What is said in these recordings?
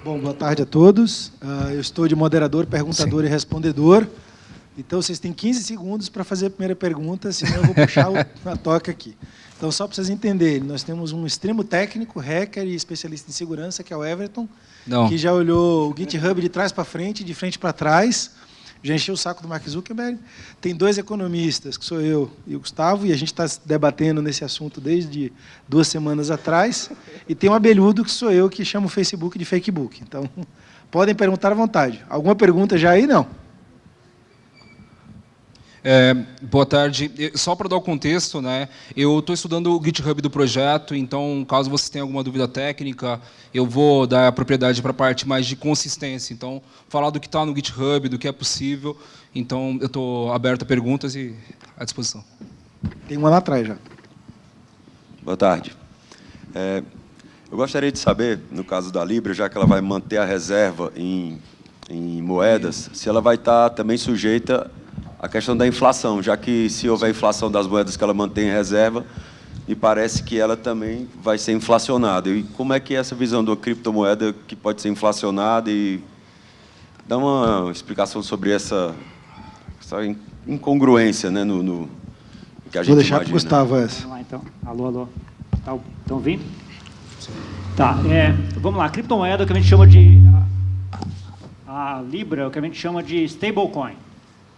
Bom, boa tarde a todos. Eu estou de moderador, perguntador e respondedor. Então, vocês têm 15 segundos para fazer a primeira pergunta, senão eu vou puxar a toca aqui. Então, só para vocês entenderem, nós temos um extremo técnico, hacker e especialista em segurança, que é o Everton, que já olhou o GitHub de trás para frente, de frente para trás, já encheu o saco do Mark Zuckerberg. Tem 2 economistas, que sou eu e o Gustavo, e a gente está debatendo nesse assunto desde 2 semanas atrás. E tem um abelhudo, que sou eu, que chama o Facebook de Fakebook. Então, podem perguntar à vontade. Alguma pergunta já aí? Não. Boa tarde. Só para dar o contexto, né, eu estou estudando o GitHub do projeto, então, caso vocês tenham alguma dúvida técnica, eu vou dar a propriedade para a parte mais de consistência. Então, falar do que está no GitHub, do que é possível. Então, eu estou aberto a perguntas e à disposição. Tem uma lá atrás já. Boa tarde. Eu gostaria de saber, no caso da Libra, já que ela vai manter a reserva em moedas, se ela vai estar também sujeita a questão da inflação, já que se houver inflação das moedas que ela mantém em reserva, me parece que ela também vai ser inflacionada. E como é que é essa visão de uma criptomoeda que pode ser inflacionada? E dá uma explicação sobre essa incongruência, né, no que a gente imagina. Vou deixar para o Gustavo essa. Vamos lá, então. Alô, alô. Estão ouvindo? Tá. Vamos lá. A criptomoeda, que a gente chama de... A Libra, o que a gente chama de stablecoin.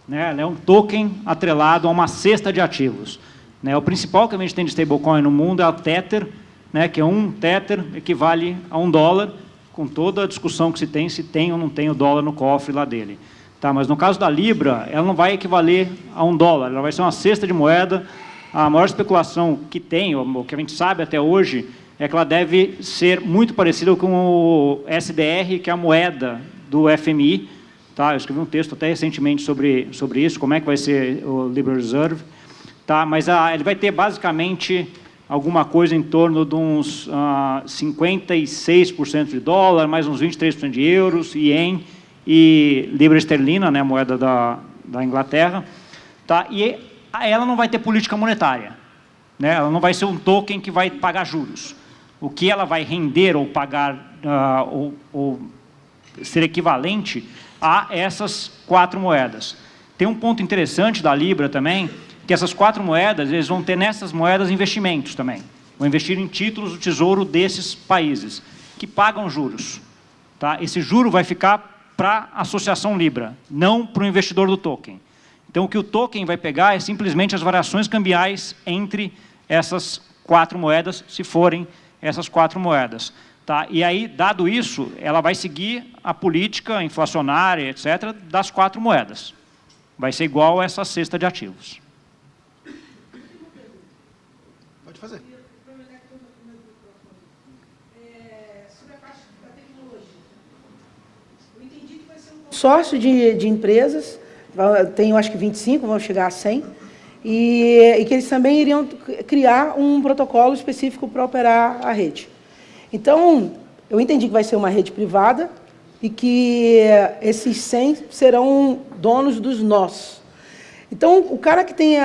Né? Ela é um token atrelado a uma cesta de ativos. Né? O principal que a gente tem de stablecoin no mundo é o Tether, né? Que é um Tether equivale a $1, com toda a discussão que se tem ou não tem o dólar no cofre lá dele. Tá? Mas no caso da Libra, ela não vai equivaler a $1, ela vai ser uma cesta de moeda. A maior especulação que tem, o que a gente sabe até hoje, é que ela deve ser muito parecida com o SDR, que é a moeda do FMI. Tá, eu escrevi um texto até recentemente sobre isso, como é que vai ser o Libra Reserve. Tá, mas ele vai ter basicamente alguma coisa em torno de uns 56% de dólar, mais uns 23% de euros, ien e libra esterlina, né, a moeda da Inglaterra. Tá, e ela não vai ter política monetária. Né, ela não vai ser um token que vai pagar juros. O que ela vai render ou pagar, ou ser equivalente a essas 4 moedas. Tem um ponto interessante da Libra também, que essas 4 moedas, eles vão ter nessas moedas investimentos também. Vão investir em títulos do tesouro desses países, que pagam juros. Tá? Esse juro vai ficar para a associação Libra, não para o investidor do token. Então, o que o token vai pegar é simplesmente as variações cambiais entre essas 4 moedas, se forem essas 4 moedas. Tá? E aí, dado isso, ela vai seguir a política inflacionária, etc., das 4 moedas. Vai ser igual a essa cesta de ativos. Pode fazer. Sobre a parte da tecnologia. Eu entendi que vai ser um consórcio de empresas, tem, eu acho que 25, vão chegar a 100, e que eles também iriam criar um protocolo específico para operar a rede. Então, eu entendi que vai ser uma rede privada e que esses 100 serão donos dos nós. Então, o cara que tem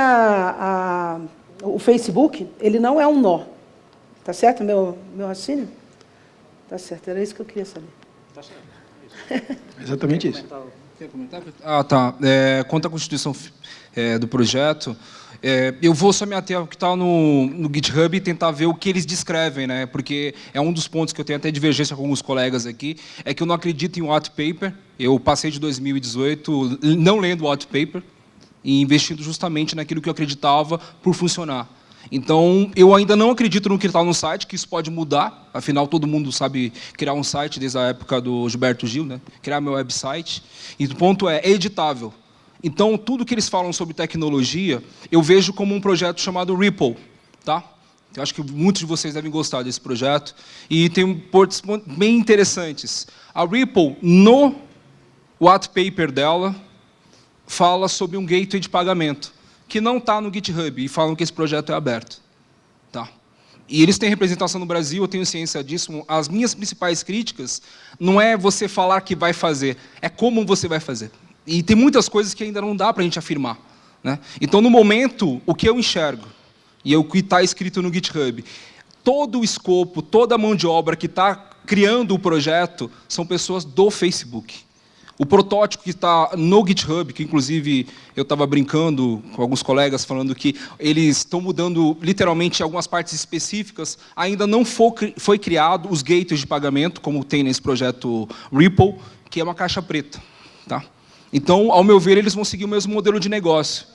o Facebook, ele não é um nó. Tá certo meu raciocínio? Tá certo, era isso que eu queria saber. Tá certo. Exatamente isso. Quer comentar? Tá. Quanto à constituição do projeto, eu vou só me ater ao que está no GitHub e tentar ver o que eles descrevem, né? Porque é um dos pontos que eu tenho até divergência com alguns colegas aqui, é que eu não acredito em white paper. Eu passei de 2018 não lendo o white paper e investindo justamente naquilo que eu acreditava por funcionar. Então, eu ainda não acredito no que está no site, que isso pode mudar. Afinal, todo mundo sabe criar um site desde a época do Gilberto Gil, né? Criar meu website. E o ponto é editável. Então, tudo que eles falam sobre tecnologia, eu vejo como um projeto chamado Ripple. Tá? Eu acho que muitos de vocês devem gostar desse projeto. E tem pontos bem interessantes. A Ripple, no white paper dela, fala sobre um gateway de pagamento, que não está no GitHub, e falam que esse projeto é aberto. Tá? E eles têm representação no Brasil, eu tenho ciência disso. As minhas principais críticas não é você falar que vai fazer, é como você vai fazer. E tem muitas coisas que ainda não dá para a gente afirmar. Né? Então, no momento, o que eu enxergo, e é o que está escrito no GitHub, todo o escopo, toda a mão de obra que está criando o projeto são pessoas do Facebook. O protótipo que está no GitHub, que inclusive eu estava brincando com alguns colegas, falando que eles estão mudando literalmente algumas partes específicas, ainda não foi criado os gateways de pagamento, como tem nesse projeto Ripple, que é uma caixa preta. Tá? Então, ao meu ver, eles vão seguir o mesmo modelo de negócio.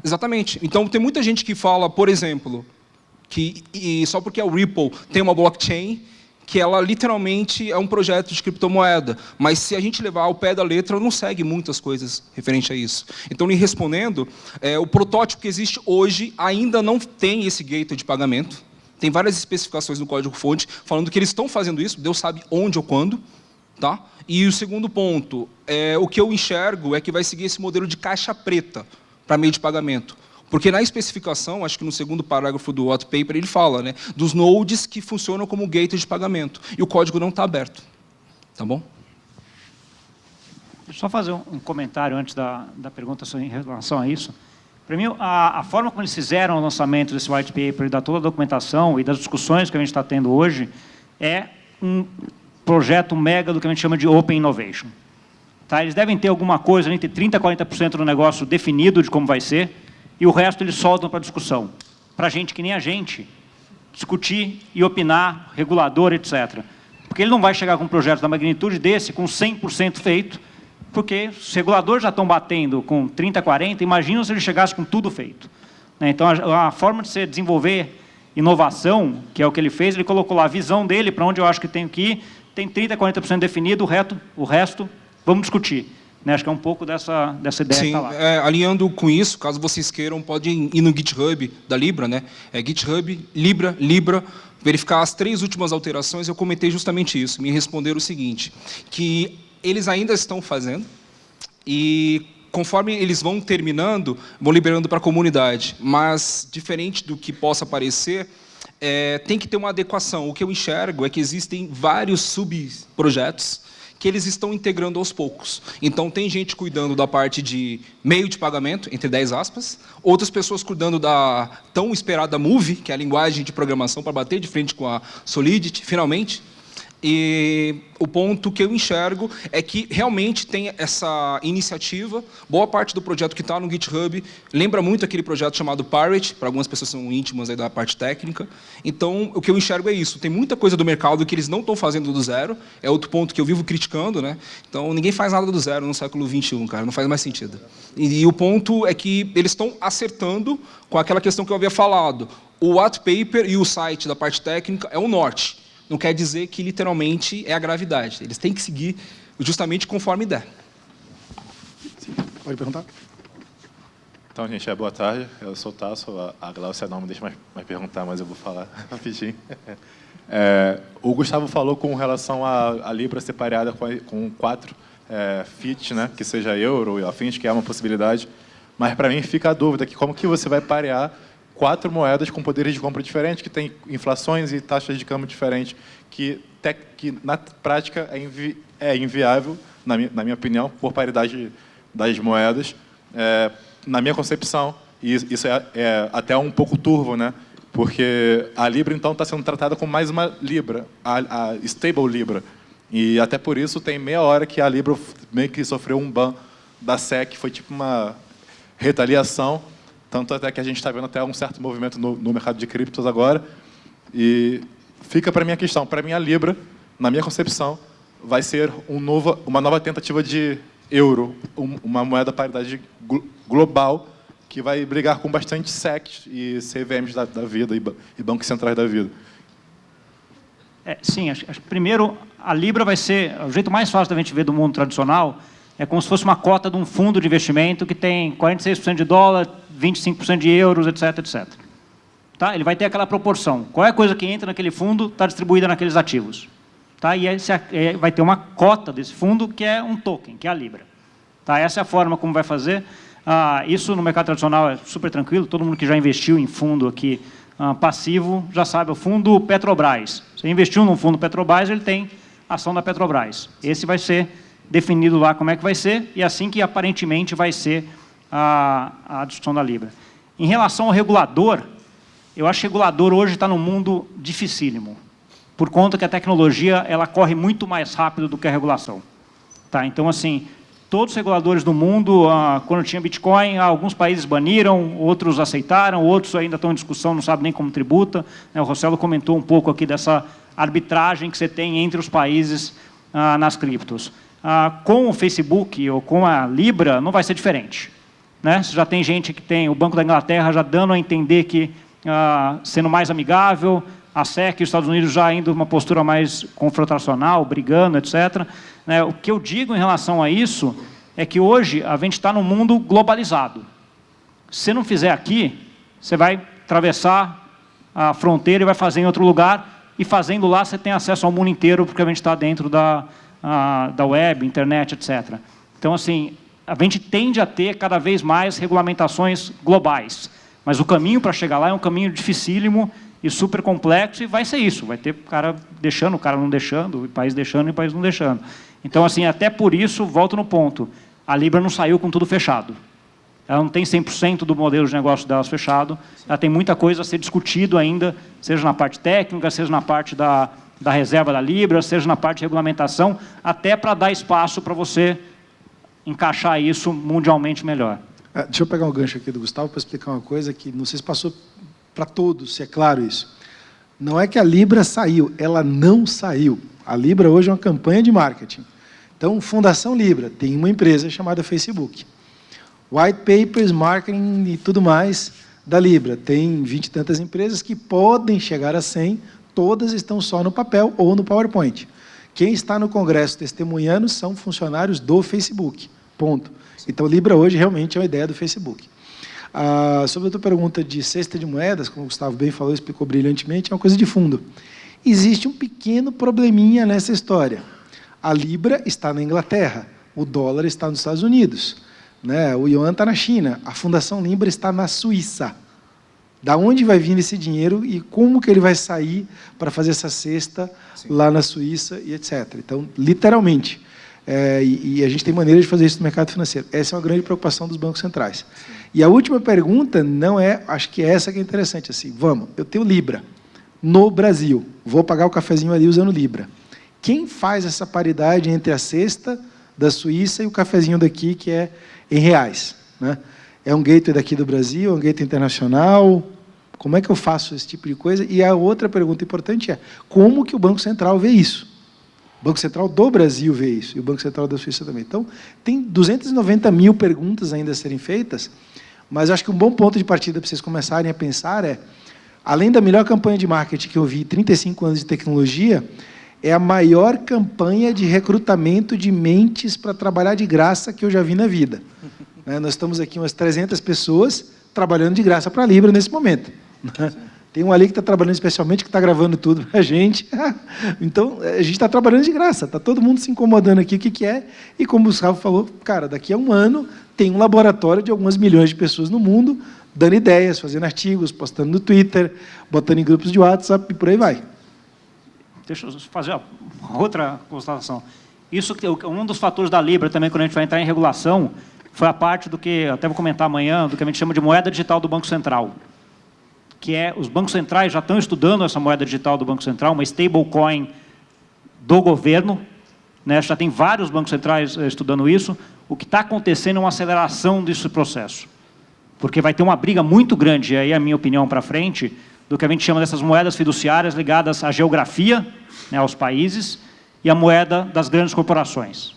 Exatamente. Então, tem muita gente que fala, por exemplo, que só porque é o Ripple tem uma blockchain, que ela literalmente é um projeto de criptomoeda. Mas se a gente levar ao pé da letra, não segue muitas coisas referente a isso. Então, lhe respondendo, o protótipo que existe hoje ainda não tem esse gateway de pagamento. Tem várias especificações no código-fonte falando que eles estão fazendo isso, Deus sabe onde ou quando. Tá? E o segundo ponto, o que eu enxergo é que vai seguir esse modelo de caixa preta para meio de pagamento. Porque na especificação, acho que no segundo parágrafo do white paper, ele fala, né, dos nodes que funcionam como gateway de pagamento. E o código não está aberto. Tá bom? Deixa eu só fazer um comentário antes da pergunta em relação a isso. Para mim, a forma como eles fizeram o lançamento desse white paper, da toda a documentação e das discussões que a gente está tendo hoje, é um projeto mega do que a gente chama de Open Innovation. Tá? Eles devem ter alguma coisa entre 30% a 40% do negócio definido de como vai ser, e o resto eles soltam para discussão. Para gente que nem a gente, discutir e opinar, regulador, etc. Porque ele não vai chegar com um projeto da magnitude desse, com 100% feito, porque os reguladores já estão batendo com 30%, 40%, imagina se ele chegasse com tudo feito. Então, a forma de se desenvolver inovação, que é o que ele fez, ele colocou lá a visão dele, para onde eu acho que tenho que ir, tem 30%, 40% definido, o resto, vamos discutir. Acho que é um pouco dessa ideia. Sim, que está lá. Alinhando com isso, caso vocês queiram, podem ir no GitHub da Libra, né? GitHub, Libra, verificar as 3 últimas alterações. Eu comentei justamente isso, me responderam o seguinte, que eles ainda estão fazendo e, conforme eles vão terminando, vão liberando para a comunidade. Mas, diferente do que possa parecer, tem que ter uma adequação. O que eu enxergo é que existem vários subprojetos que eles estão integrando aos poucos. Então, tem gente cuidando da parte de meio de pagamento, entre 10 aspas, outras pessoas cuidando da tão esperada Move, que é a linguagem de programação para bater de frente com a Solidity, finalmente. E o ponto que eu enxergo é que realmente tem essa iniciativa. Boa parte do projeto que está no GitHub lembra muito aquele projeto chamado Pirate, para algumas pessoas que são íntimas aí da parte técnica. Então, o que eu enxergo é isso. Tem muita coisa do mercado que eles não estão fazendo do zero. É outro ponto que eu vivo criticando, né? Então, ninguém faz nada do zero no século XXI, cara. Não faz mais sentido. E o ponto é que eles estão acertando com aquela questão que eu havia falado. O white paper e o site da parte técnica é o norte. Não quer dizer que, literalmente, é a gravidade. Eles têm que seguir justamente conforme der. Sim. Pode perguntar? Então, gente, boa tarde. Eu sou o Tasso. A Glaucia não me deixa mais perguntar, mas eu vou falar rapidinho. O Gustavo falou com relação à Libra separada com 4 FIT, né, que seja euro e afins, que é uma possibilidade. Mas, para mim, fica a dúvida que como que você vai parear 4 moedas com poderes de compra diferentes, que têm inflações e taxas de câmbio diferentes, que na prática é inviável, na minha opinião, por paridade das moedas. Na minha concepção, e isso é até um pouco turvo, né? Porque a Libra, então, está sendo tratada como mais uma Libra, a Stable Libra. E até por isso tem meia hora que a Libra meio que sofreu um ban da SEC, foi tipo uma retaliação. Tanto até que a gente está vendo até um certo movimento no mercado de criptos agora. E fica para mim a questão. Para mim, a Libra, na minha concepção, vai ser uma nova tentativa de euro, uma moeda paridade global, que vai brigar com bastante SECs e CVMs da vida e bancos centrais da vida. Sim, acho que primeiro, a Libra vai ser... O jeito mais fácil da gente ver do mundo tradicional é como se fosse uma cota de um fundo de investimento que tem 46% de dólar, 25% de euros, etc, etc. Tá? Ele vai ter aquela proporção. Qualquer coisa que entra naquele fundo está distribuída naqueles ativos. Tá? E vai ter uma cota desse fundo que é um token, que é a Libra. Tá? Essa é a forma como vai fazer. Isso no mercado tradicional é super tranquilo. Todo mundo que já investiu em fundo aqui passivo já sabe. O fundo Petrobras. Você investiu num fundo Petrobras, ele tem ação da Petrobras. Esse vai ser definido lá como é que vai ser, e assim que aparentemente vai ser a discussão da Libra. Em relação ao regulador, Eu acho que o regulador hoje está num mundo dificílimo, por conta que a tecnologia ela corre muito mais rápido do que a regulação. Tá? Então, assim, todos os reguladores do mundo, quando tinha Bitcoin, alguns países baniram, outros aceitaram, outros ainda estão em discussão, não sabem nem como tributa. O Rossello comentou um pouco aqui dessa arbitragem que você tem entre os países nas criptos. Com o Facebook ou com a Libra, não vai ser diferente. Né? Você já tem gente que tem o Banco da Inglaterra já dando a entender que, sendo mais amigável, a SEC e os Estados Unidos já indo uma postura mais confrontacional, brigando, etc. O que eu digo em relação a isso é que hoje a gente está num mundo globalizado. Se você não fizer aqui, você vai atravessar a fronteira e vai fazer em outro lugar, e fazendo lá você tem acesso ao mundo inteiro, porque a gente está dentro da web, internet, etc. Então, assim, a gente tende a ter cada vez mais regulamentações globais, mas o caminho para chegar lá é um caminho dificílimo e super complexo, e vai ser isso, vai ter cara deixando, o cara não deixando, o país deixando e o país não deixando. Então, assim, até por isso, volto no ponto, a Libra não saiu com tudo fechado. Ela não tem 100% do modelo de negócio delas fechado, ela tem muita coisa a ser discutido ainda, seja na parte técnica, seja na parte da reserva da Libra, seja na parte de regulamentação, até para dar espaço para você encaixar isso mundialmente melhor. Deixa eu pegar um gancho aqui do Gustavo para explicar uma coisa que não sei se passou para todos, se é claro isso. Não é que a Libra saiu, ela não saiu. A Libra hoje é uma campanha de marketing. Então, Fundação Libra tem uma empresa chamada Facebook. White Papers, Marketing e tudo mais da Libra. Tem 20 e tantas empresas que podem chegar a 100, todas estão só no papel ou no PowerPoint. Quem está no Congresso testemunhando são funcionários do Facebook. Ponto. Então, Libra hoje realmente é uma ideia do Facebook. Sobre a tua pergunta de cesta de moedas, como o Gustavo bem falou, explicou brilhantemente, é uma coisa de fundo. Existe um pequeno probleminha nessa história. A Libra está na Inglaterra, o dólar está nos Estados Unidos, né? O Yuan está na China, a Fundação Libra está na Suíça. Da onde vai vir esse dinheiro e como que ele vai sair para fazer essa cesta lá na Suíça e etc. Então, literalmente, e a gente tem maneira de fazer isso no mercado financeiro. Essa é uma grande preocupação dos bancos centrais. Sim. E a última pergunta não é, acho que é essa que é interessante, assim, vamos, eu tenho Libra no Brasil, vou pagar o cafezinho ali usando Libra. Quem faz essa paridade entre a cesta da Suíça e o cafezinho daqui, que é em reais? Né? É um gateway daqui do Brasil, é um gateway internacional? Como é que eu faço esse tipo de coisa? E a outra pergunta importante é, como que o Banco Central vê isso? O Banco Central do Brasil vê isso, e o Banco Central da Suíça também. Então, tem 290 mil perguntas ainda a serem feitas, mas acho que um bom ponto de partida para vocês começarem a pensar é, além da melhor campanha de marketing que eu vi em 35 anos de tecnologia, é a maior campanha de recrutamento de mentes para trabalhar de graça que eu já vi na vida. Nós estamos aqui umas 300 pessoas trabalhando de graça para a Libra nesse momento. Tem um ali que está trabalhando especialmente, que está gravando tudo para a gente. Então, a gente está trabalhando de graça, está todo mundo se incomodando aqui, o que é. E como o Gustavo falou, cara, daqui a um ano tem um laboratório de algumas milhões de pessoas no mundo, dando ideias, fazendo artigos, postando no Twitter, botando em grupos de WhatsApp e por aí vai. Deixa eu fazer outra constatação. Isso, um dos fatores da Libra também, quando a gente vai entrar em regulação, foi a parte do que, até vou comentar amanhã, do que a gente chama de moeda digital do Banco Central. Que é, os bancos centrais já estão estudando essa moeda digital do Banco Central, uma stablecoin do governo, né? Já tem vários bancos centrais estudando isso. O que está acontecendo é uma aceleração desse processo, porque vai ter uma briga muito grande, aí a minha opinião para frente, do que a gente chama dessas moedas fiduciárias ligadas à geografia, né, aos países, e a moeda das grandes corporações,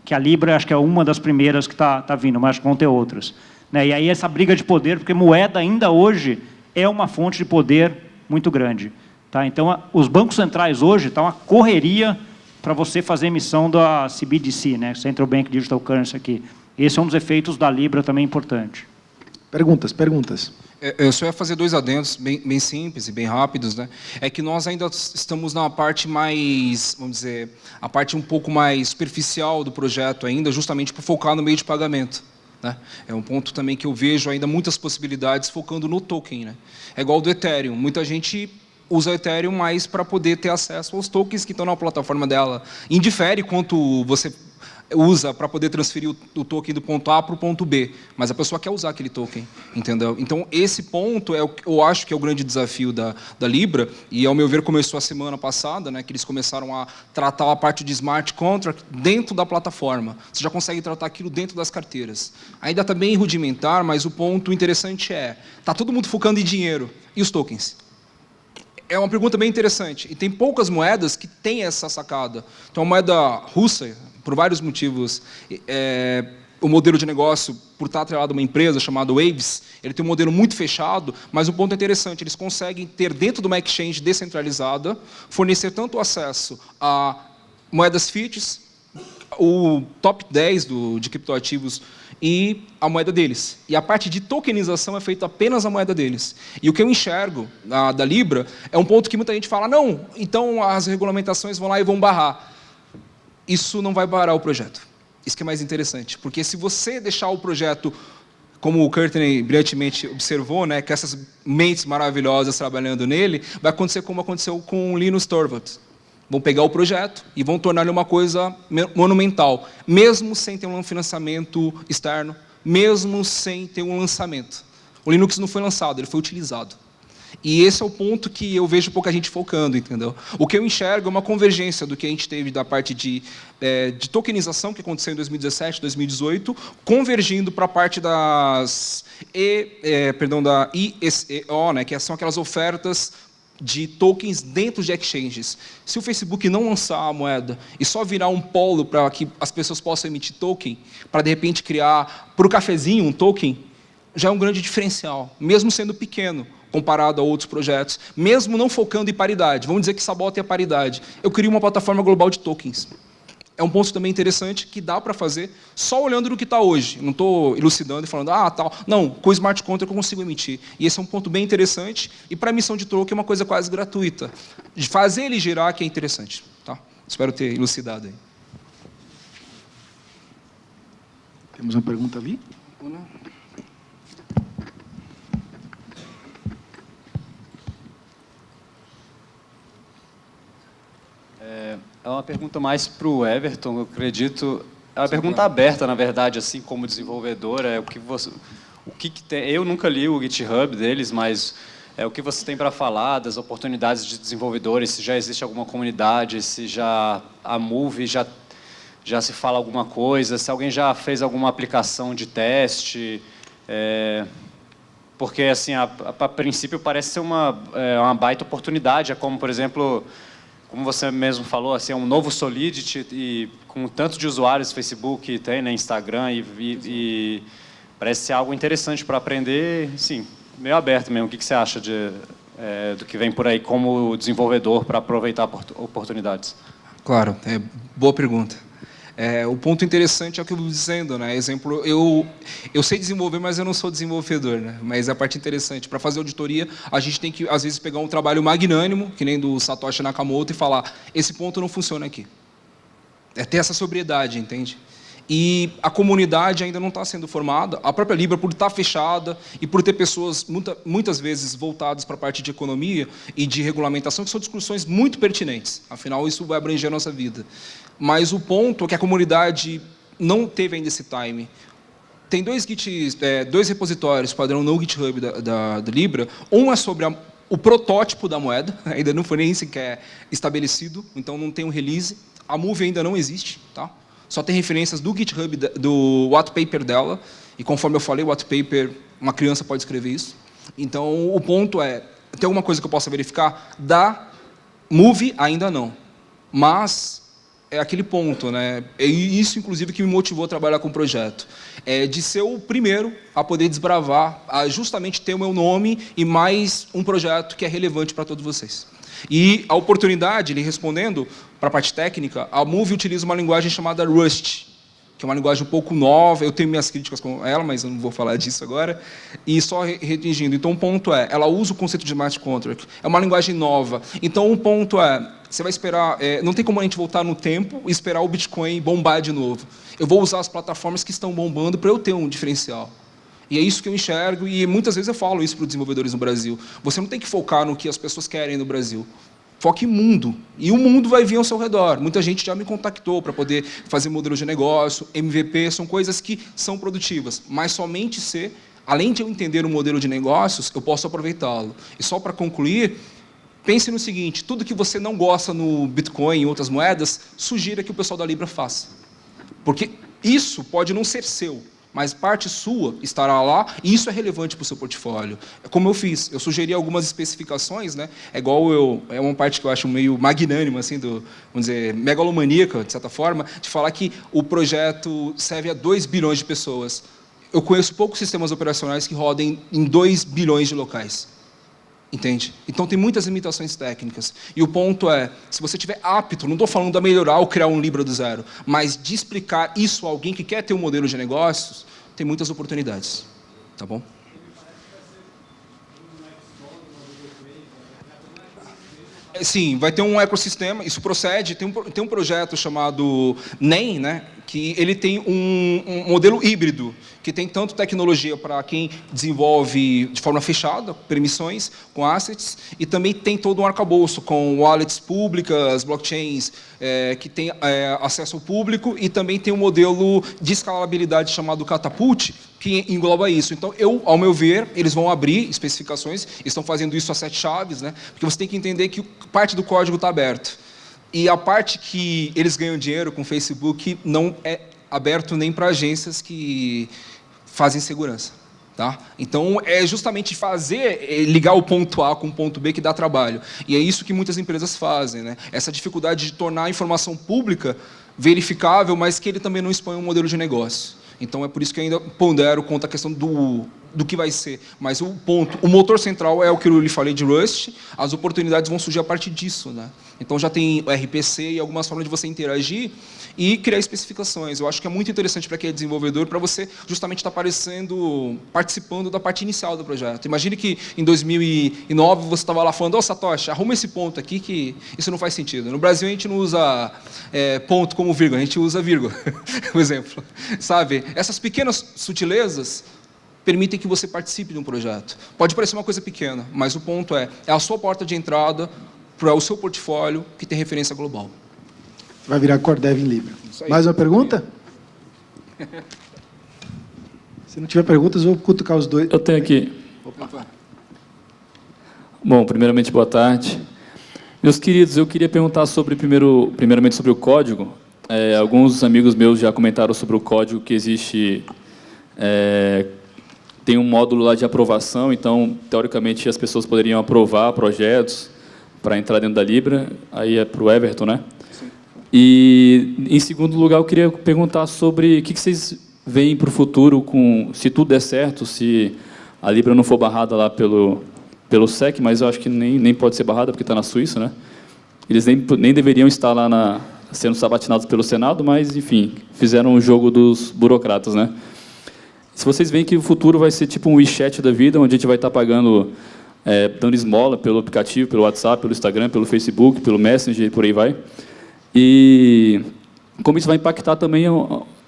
que a Libra acho que é uma das primeiras que está vindo, mas acho que vão ter outras. Né? E aí essa briga de poder, porque moeda ainda hoje é uma fonte de poder muito grande. Tá? Então, os bancos centrais hoje estão uma correria para você fazer emissão da CBDC, né? Central Bank Digital Currency aqui. Esse é um dos efeitos da Libra também importante. Perguntas. Eu só ia fazer dois adendos bem simples e bem rápidos, né? É que nós ainda estamos na parte mais, vamos dizer, a parte um pouco mais superficial do projeto ainda, justamente por focar no meio de pagamento. Né? É um ponto também que eu vejo ainda muitas possibilidades focando no token. Né? É igual do Ethereum. Muita gente usa o Ethereum mais para poder ter acesso aos tokens que estão na plataforma dela. Indifere quanto você usa para poder transferir o token do ponto A para o ponto B, mas a pessoa quer usar aquele token, entendeu? Então, esse ponto é o que eu acho que é o grande desafio da Libra, e, ao meu ver, começou a semana passada, né, que eles começaram a tratar a parte de smart contract dentro da plataforma. Você já consegue tratar aquilo dentro das carteiras. Ainda está bem rudimentar, mas o ponto interessante está todo mundo focando em dinheiro. E os tokens? É uma pergunta bem interessante. E tem poucas moedas que têm essa sacada. Então, a moeda russa, por vários motivos, o modelo de negócio, por estar atrelado a uma empresa chamada Waves, ele tem um modelo muito fechado, mas o ponto é interessante, eles conseguem ter, dentro de uma exchange descentralizada, fornecer tanto acesso a moedas fiat, o top 10 de criptoativos e a moeda deles. E a parte de tokenização é feita apenas a moeda deles. E o que eu enxergo da Libra é um ponto que muita gente fala, não, então as regulamentações vão lá e vão barrar. Isso não vai barrar o projeto. Isso que é mais interessante. Porque se você deixar o projeto, como o Courtney brilhantemente observou, né, que essas mentes maravilhosas trabalhando nele, vai acontecer como aconteceu com o Linus Torvalds. Vão pegar o projeto e vão tornar ele uma coisa monumental, mesmo sem ter um financiamento externo, mesmo sem ter um lançamento. O Linux não foi lançado, ele foi utilizado. E esse é o ponto que eu vejo pouca gente focando, entendeu? O que eu enxergo é uma convergência do que a gente teve da parte de tokenização que aconteceu em 2017, 2018, convergindo para a parte da ISEO, né, que são aquelas ofertas de tokens dentro de exchanges. Se o Facebook não lançar a moeda e só virar um polo para que as pessoas possam emitir token, para, de repente, criar para o cafezinho um token, já é um grande diferencial, mesmo sendo pequeno, comparado a outros projetos, mesmo não focando em paridade. Vamos dizer que sabotem a paridade. Eu crio uma plataforma global de tokens. É um ponto também interessante que dá para fazer só olhando no que está hoje. Não estou elucidando e falando, tal. Não, com o Smart Contract eu consigo emitir. E esse é um ponto bem interessante. E para a emissão de token é uma coisa quase gratuita. De fazer ele girar que é interessante. Tá? Espero ter elucidado aí. Temos uma pergunta ali? É uma pergunta mais para o Everton, eu acredito. É uma pergunta aberta, na verdade, assim, como desenvolvedor. O que tem? Eu nunca li o GitHub deles, mas o que você tem para falar das oportunidades de desenvolvedores, se já existe alguma comunidade, se já a Move já se fala alguma coisa, se alguém já fez alguma aplicação de teste. Porque, assim, a princípio, parece ser uma baita oportunidade. É como, por exemplo, como você mesmo falou, assim, é um novo Solidity, e com o tanto de usuários Facebook tem, né, Instagram, e parece ser algo interessante para aprender, sim, meio aberto mesmo. O que você acha do que vem por aí como desenvolvedor para aproveitar oportunidades? Claro, boa pergunta. O ponto interessante é o que eu vou dizendo, né? Exemplo, eu sei desenvolver, mas eu não sou desenvolvedor, né? Mas a parte interessante, para fazer auditoria, a gente tem que, às vezes, pegar um trabalho magnânimo, que nem do Satoshi Nakamoto, e falar, esse ponto não funciona aqui. É ter essa sobriedade, entende? E a comunidade ainda não está sendo formada, a própria Libra, por estar fechada e por ter pessoas, muitas vezes, voltadas para a parte de economia e de regulamentação, que são discussões muito pertinentes. Afinal, isso vai abranger a nossa vida. Mas o ponto é que a comunidade não teve ainda esse time. Tem dois repositórios padrão no GitHub da Libra. Um é sobre o protótipo da moeda, ainda não foi nem sequer estabelecido, então não tem um release. A Move ainda não existe, tá? Só tem referências do GitHub, do white paper dela, e conforme eu falei, o white paper, uma criança pode escrever isso. Então, o ponto tem alguma coisa que eu possa verificar? Da Move, ainda não. Mas é aquele ponto, né? É isso, inclusive, que me motivou a trabalhar com o projeto. De ser o primeiro a poder desbravar, a justamente ter o meu nome e mais um projeto que é relevante para todos vocês. E a oportunidade, ele respondendo para a parte técnica, a Move utiliza uma linguagem chamada Rust, que é uma linguagem um pouco nova. Eu tenho minhas críticas com ela, mas eu não vou falar disso agora. E só restringindo. Então, o ponto ela usa o conceito de smart contract. É uma linguagem nova. Então, o ponto você vai esperar... não tem como a gente voltar no tempo e esperar o Bitcoin bombar de novo. Eu vou usar as plataformas que estão bombando para eu ter um diferencial. E é isso que eu enxergo, e muitas vezes eu falo isso para os desenvolvedores no Brasil. Você não tem que focar no que as pessoas querem no Brasil. Foque em mundo. E o mundo vai vir ao seu redor. Muita gente já me contactou para poder fazer modelo de negócio, MVP, são coisas que são produtivas. Mas somente se, além de eu entender o modelo de negócios, eu posso aproveitá-lo. E só para concluir, pense no seguinte, tudo que você não gosta no Bitcoin e outras moedas, sugira que o pessoal da Libra faça. Porque isso pode não ser seu, mas parte sua estará lá e isso é relevante para o seu portfólio. Como eu fiz, eu sugeri algumas especificações, né? É uma parte que eu acho meio magnânima, assim, vamos dizer, megalomaníaca, de certa forma, de falar que o projeto serve a 2 bilhões de pessoas. Eu conheço poucos sistemas operacionais que rodem em 2 bilhões de locais. Entende? Então, tem muitas limitações técnicas. E o ponto é, se você estiver apto, não estou falando de melhorar ou criar um Libra do zero, mas de explicar isso a alguém que quer ter um modelo de negócios, tem muitas oportunidades. Tá bom? Sim, vai ter um ecossistema, isso procede, tem um projeto chamado NEM, né, que ele tem um modelo híbrido, que tem tanto tecnologia para quem desenvolve de forma fechada, permissões, com assets, e também tem todo um arcabouço com wallets públicas, blockchains, que tem acesso ao público, e também tem um modelo de escalabilidade chamado Catapult, que engloba isso. Então, ao meu ver, eles vão abrir especificações, estão fazendo isso a 7 chaves, né? Porque você tem que entender que parte do código está aberto. E a parte que eles ganham dinheiro com o Facebook não é aberto nem para agências que fazem segurança. Tá? Então, é justamente ligar o ponto A com o ponto B que dá trabalho. E é isso que muitas empresas fazem, né? Essa dificuldade de tornar a informação pública verificável, mas que ele também não expõe um modelo de negócio. Então, é por isso que eu ainda pondero quanto à questão do que vai ser. Mas o motor central é o que eu lhe falei de Rust, as oportunidades vão surgir a partir disso, né? Então, já tem o RPC e algumas formas de você interagir e criar especificações. Eu acho que é muito interessante para quem é desenvolvedor, para você justamente estar participando da parte inicial do projeto. Imagine que em 2009 você estava lá falando, Satoshi, arruma esse ponto aqui que isso não faz sentido. No Brasil a gente não usa ponto como vírgula, a gente usa vírgula, por exemplo. Sabe? Essas pequenas sutilezas permitem que você participe de um projeto. Pode parecer uma coisa pequena, mas o ponto é a sua porta de entrada para o seu portfólio que tem referência global. Vai virar Core Dev em Libra. Mais uma pergunta? Se não tiver perguntas, eu vou cutucar os dois. Eu tenho aqui. Opa. Bom, primeiramente, boa tarde. Meus queridos, eu queria perguntar primeiramente sobre o código. Alguns amigos meus já comentaram sobre o código que existe. Tem um módulo lá de aprovação, então, teoricamente, as pessoas poderiam aprovar projetos para entrar dentro da Libra. Aí é para o Everton, né? Sim. E, em segundo lugar, eu queria perguntar sobre o que vocês veem para o futuro, se tudo der certo, se a Libra não for barrada lá pelo SEC, mas eu acho que nem pode ser barrada, porque está na Suíça, né? Eles nem deveriam estar lá sendo sabatinados pelo Senado, mas, enfim, fizeram o jogo dos burocratas, né? Se vocês veem que o futuro vai ser tipo um WeChat da vida, onde a gente vai estar pagando, dando esmola pelo aplicativo, pelo WhatsApp, pelo Instagram, pelo Facebook, pelo Messenger e por aí vai. E como isso vai impactar também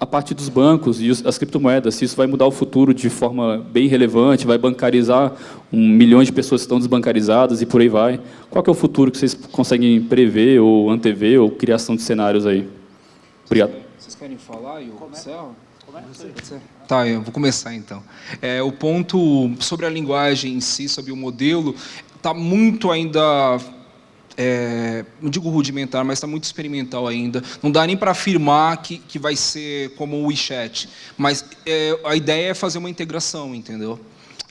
a parte dos bancos e as criptomoedas, se isso vai mudar o futuro de forma bem relevante, vai bancarizar milhões de pessoas que estão desbancarizadas e por aí vai. Qual que é o futuro que vocês conseguem prever ou antever ou criação de cenários aí? Obrigado. Vocês querem falar e o Marcelo? Tá, eu vou começar então. O ponto sobre a linguagem em si, sobre o modelo, está muito ainda, não digo rudimentar, mas está muito experimental ainda. Não dá nem para afirmar que vai ser como o WeChat, mas a ideia é fazer uma integração, entendeu?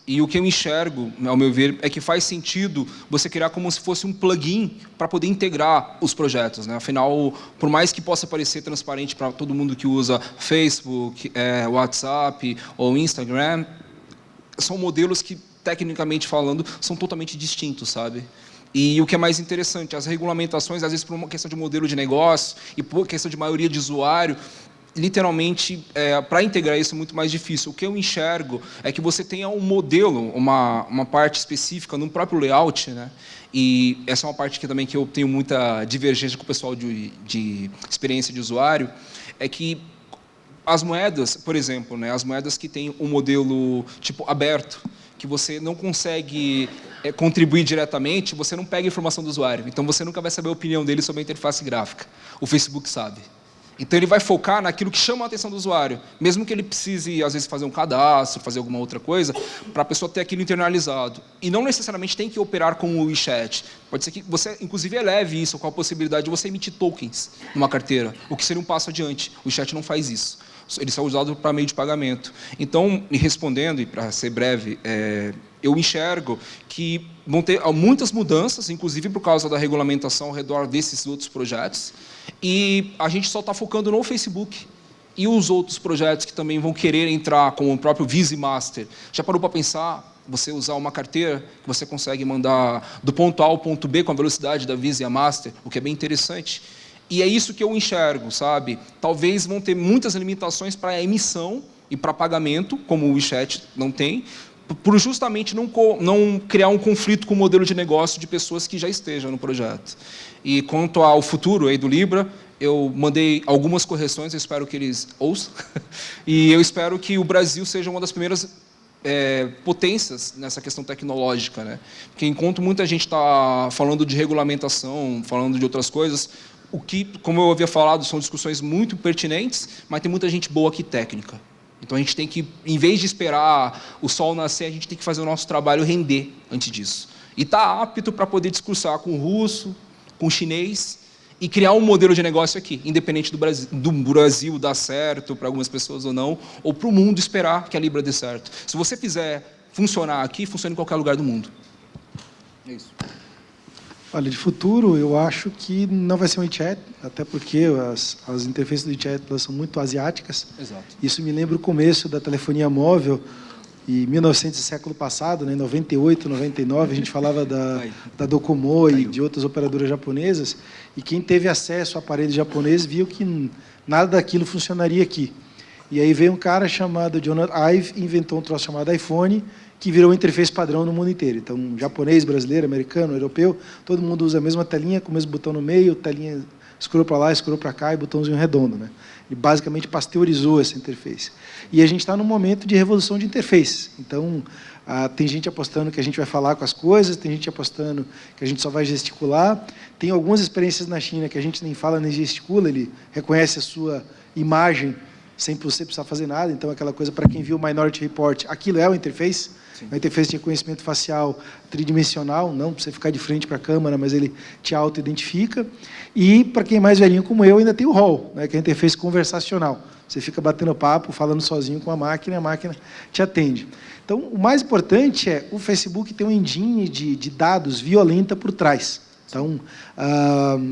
E o que eu enxergo, ao meu ver, é que faz sentido você criar como se fosse um plugin para poder integrar os projetos, né? Afinal, por mais que possa parecer transparente para todo mundo que usa Facebook, WhatsApp ou Instagram, são modelos que, tecnicamente falando, são totalmente distintos, sabe? E o que é mais interessante, as regulamentações, às vezes por uma questão de modelo de negócio e por questão de maioria de usuário, literalmente, para integrar isso é muito mais difícil. O que eu enxergo é que você tenha um modelo, uma parte específica no próprio layout, né? E essa é uma parte também que eu tenho muita divergência com o pessoal de experiência de usuário, é que as moedas, por exemplo, né, as moedas que têm um modelo tipo aberto, que você não consegue contribuir diretamente, você não pega a informação do usuário. Então, você nunca vai saber a opinião dele sobre a interface gráfica. O Facebook sabe. Então, ele vai focar naquilo que chama a atenção do usuário, mesmo que ele precise, às vezes, fazer um cadastro, fazer alguma outra coisa, para a pessoa ter aquilo internalizado. E não necessariamente tem que operar com o WeChat. Pode ser que você, inclusive, eleve isso com a possibilidade de você emitir tokens numa carteira, o que seria um passo adiante. O WeChat não faz isso. Ele só é usado para meio de pagamento. Então, me respondendo, e para ser breve, eu enxergo que vão ter muitas mudanças, inclusive por causa da regulamentação ao redor desses outros projetos, e a gente só está focando no Facebook. E os outros projetos que também vão querer entrar, como o próprio Visa Master. Já parou para pensar, você usar uma carteira que você consegue mandar do ponto A ao ponto B com a velocidade da Visa Master, o que é bem interessante. E é isso que eu enxergo, sabe? Talvez vão ter muitas limitações para a emissão e para pagamento, como o WeChat não tem, por justamente não criar um conflito com o modelo de negócio de pessoas que já estejam no projeto. E quanto ao futuro aí do Libra, eu mandei algumas correções, eu espero que eles ouçam, e eu espero que o Brasil seja uma das primeiras potências nessa questão tecnológica, né? Porque enquanto muita gente está falando de regulamentação, falando de outras coisas, o que, como eu havia falado, são discussões muito pertinentes, mas tem muita gente boa aqui técnica. Então, a gente tem que, em vez de esperar o sol nascer, a gente tem que fazer o nosso trabalho render antes disso. E estar apto para poder discursar com o russo, com o chinês, e criar um modelo de negócio aqui, independente do Brasil dar certo para algumas pessoas ou não, ou para o mundo esperar que a Libra dê certo. Se você fizer funcionar aqui, funciona em qualquer lugar do mundo. É isso. Olha, de futuro, eu acho que não vai ser um WeChat, até porque as interfaces do WeChat elas são muito asiáticas. Exato. Isso me lembra o começo da telefonia móvel, em 1900 do século passado, né, em 98, 99, a gente falava da Docomo e de outras operadoras japonesas, e quem teve acesso a aparelhos japoneses viu que nada daquilo funcionaria aqui. E aí veio um cara chamado Jonathan Ive, inventou um troço chamado iPhone, que virou uma interface padrão no mundo inteiro. Então, japonês, brasileiro, americano, europeu, todo mundo usa a mesma telinha, com o mesmo botão no meio, telinha scroll para lá, scroll para cá e botãozinho redondo, né? Ele basicamente pasteurizou essa interface. E a gente está num momento de revolução de interface. Então, tem gente apostando que a gente vai falar com as coisas, tem gente apostando que a gente só vai gesticular. Tem algumas experiências na China que a gente nem fala nem gesticula, ele reconhece a sua imagem sem você precisar fazer nada. Então, aquela coisa, para quem viu o Minority Report, aquilo é uma interface. Sim. Uma interface de reconhecimento facial tridimensional, não para você ficar de frente para a câmera, mas ele te auto-identifica. E, para quem é mais velhinho como eu, ainda tem o HAL, né, que é a interface conversacional. Você fica batendo papo, falando sozinho com a máquina te atende. Então, o mais importante é o Facebook ter um engine de dados violenta por trás. Então,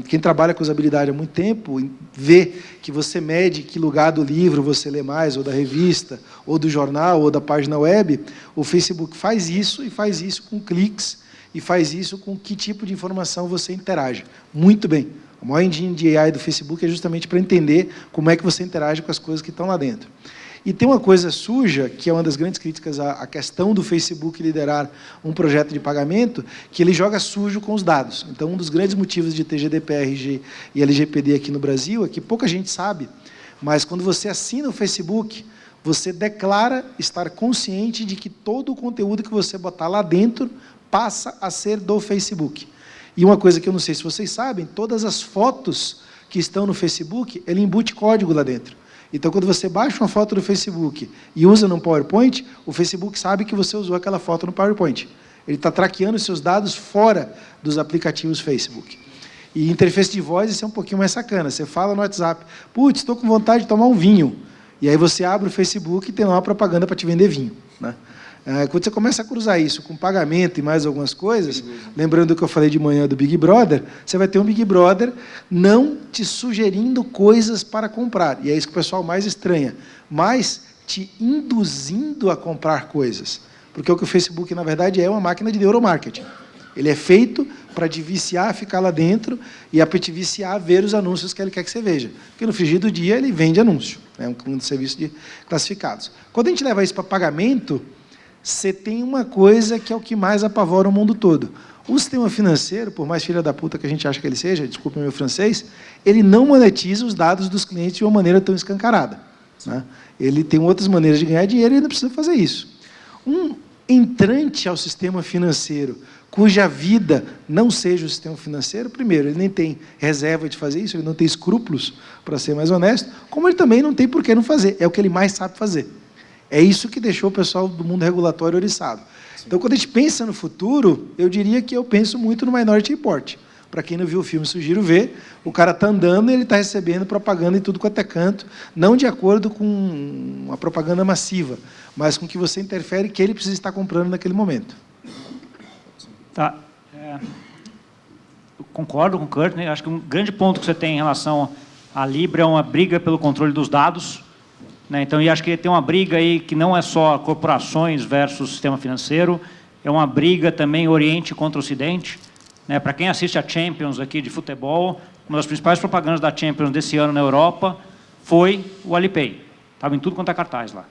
quem trabalha com usabilidade há muito tempo vê que você mede que lugar do livro você lê mais, ou da revista, ou do jornal, ou da página web. O Facebook faz isso, e faz isso com cliques, e faz isso com que tipo de informação você interage. Muito bem. O maior engine de AI do Facebook é justamente para entender como é que você interage com as coisas que estão lá dentro. E tem uma coisa suja, que é uma das grandes críticas à questão do Facebook liderar um projeto de pagamento, que ele joga sujo com os dados. Então, um dos grandes motivos de ter GDPR e LGPD aqui no Brasil é que pouca gente sabe, mas quando você assina o Facebook, você declara estar consciente de que todo o conteúdo que você botar lá dentro passa a ser do Facebook. E uma coisa que eu não sei se vocês sabem, todas as fotos que estão no Facebook, ele embute código lá dentro. Então, quando você baixa uma foto do Facebook e usa no PowerPoint, o Facebook sabe que você usou aquela foto no PowerPoint. Ele está traqueando os seus dados fora dos aplicativos Facebook. E interface de voz, isso é um pouquinho mais sacana. Você fala no WhatsApp, putz, estou com vontade de tomar um vinho. E aí você abre o Facebook e tem lá uma propaganda para te vender vinho, né? Quando você começa a cruzar isso com pagamento e mais algumas coisas, lembrando do que eu falei de manhã do Big Brother, você vai ter um Big Brother não te sugerindo coisas para comprar, e é isso que o pessoal mais estranha, mas te induzindo a comprar coisas. Porque o que o Facebook, na verdade, é uma máquina de neuromarketing. Ele é feito para te viciar, ficar lá dentro, e para te viciar a ver os anúncios que ele quer que você veja. Porque no frigir do dia ele vende anúncio, é um serviço de classificados. Quando a gente leva isso para pagamento, você tem uma coisa que é o que mais apavora o mundo todo. O sistema financeiro, por mais filha da puta que a gente acha que ele seja, desculpe o meu francês, ele não monetiza os dados dos clientes de uma maneira tão escancarada, né? Ele tem outras maneiras de ganhar dinheiro e ainda precisa fazer isso. Um entrante ao sistema financeiro, cuja vida não seja o sistema financeiro, primeiro, ele nem tem reserva de fazer isso, ele não tem escrúpulos, para ser mais honesto, como ele também não tem por que não fazer, é o que ele mais sabe fazer. É isso que deixou o pessoal do mundo regulatório oriçado. Então, quando a gente pensa no futuro, eu diria que eu penso muito no Minority Report. Para quem não viu o filme, sugiro ver. O cara está andando e ele está recebendo propaganda em tudo quanto é canto, não de acordo com a propaganda massiva, mas com que você interfere que ele precisa estar comprando naquele momento. Tá. Eu concordo com o Courtney. Acho que um grande ponto que você tem em relação à Libra é uma briga pelo controle dos dados. Né? Então, e acho que tem uma briga aí que não é só corporações versus sistema financeiro, é uma briga também Oriente contra Ocidente. Né? Para quem assiste a Champions aqui de futebol, uma das principais propagandas da Champions desse ano na Europa foi o Alipay. Estava em tudo quanto é cartaz lá.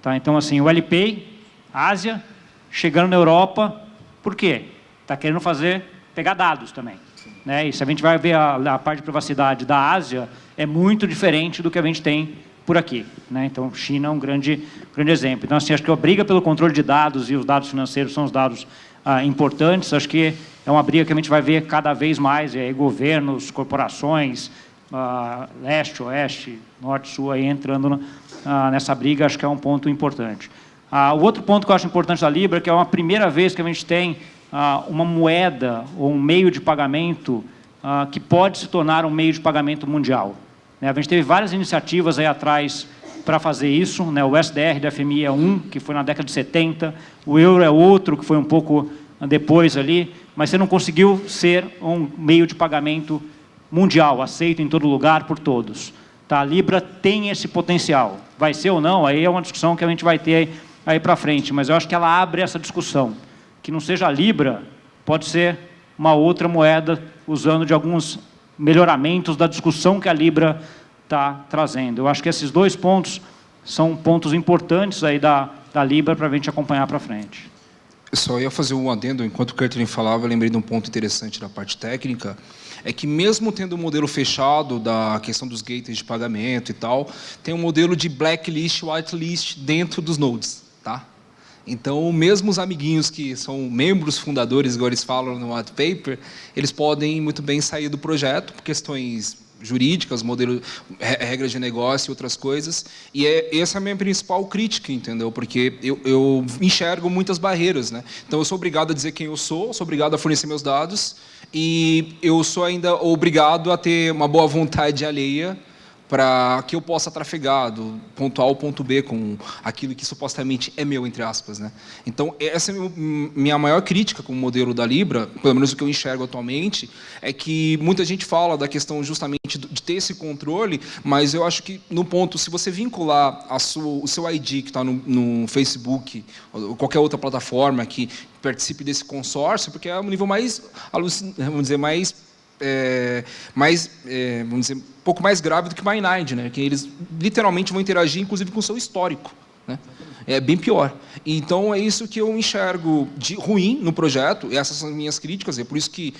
Tá? Então, assim, o Alipay, Ásia, chegando na Europa, por quê? Está querendo pegar dados também. Né? E se a gente vai ver a parte de privacidade da Ásia, é muito diferente do que a gente tem por aqui. Né? Então, China é um grande exemplo. Então, assim, acho que a briga pelo controle de dados e os dados financeiros são os dados importantes. Acho que é uma briga que a gente vai ver cada vez mais, governos, corporações, leste, oeste, norte, sul, aí entrando nessa briga, acho que é um ponto importante. O outro ponto que eu acho importante da Libra é que é uma primeira vez que a gente tem uma moeda ou um meio de pagamento que pode se tornar um meio de pagamento mundial. A gente teve várias iniciativas aí atrás para fazer isso. Né? O SDR da FMI é um, que foi na década de 70, o euro é outro, que foi um pouco depois ali, mas você não conseguiu ser um meio de pagamento mundial, aceito em todo lugar por todos. Tá? A Libra tem esse potencial. Vai ser ou não, aí é uma discussão que a gente vai ter aí para frente, mas eu acho que ela abre essa discussão. Que não seja a Libra, pode ser uma outra moeda, usando de alguns melhoramentos da discussão que a Libra está trazendo. Eu acho que esses dois pontos são pontos importantes aí da Libra para a gente acompanhar para frente. Eu só ia fazer um adendo, enquanto o Courtney falava, eu lembrei de um ponto interessante da parte técnica, é que mesmo tendo um modelo fechado da questão dos gateways de pagamento e tal, tem um modelo de blacklist, whitelist dentro dos nodes, tá? Então, mesmo os amiguinhos que são membros fundadores, igual eles falam no white paper, eles podem muito bem sair do projeto por questões jurídicas, modelo, regras de negócio e outras coisas. E essa é a minha principal crítica, entendeu? Porque eu enxergo muitas barreiras, né? Então, eu sou obrigado a dizer quem eu sou obrigado a fornecer meus dados, e eu sou ainda obrigado a ter uma boa vontade alheia para que eu possa trafegar do ponto A ao ponto B com aquilo que supostamente é meu, entre aspas. Né? Então, essa é a minha maior crítica com o modelo da Libra, pelo menos o que eu enxergo atualmente, é que muita gente fala da questão justamente de ter esse controle, mas eu acho que, no ponto, se você vincular o seu ID, que está no Facebook, ou qualquer outra plataforma que participe desse consórcio, porque é um nível mais, vamos dizer, vamos dizer, um pouco mais grave do que Mynide, né? Que eles literalmente vão interagir, inclusive, com o seu histórico. Né? É bem pior. Então, é isso que eu enxergo de ruim no projeto, e essas são as minhas críticas, é por isso que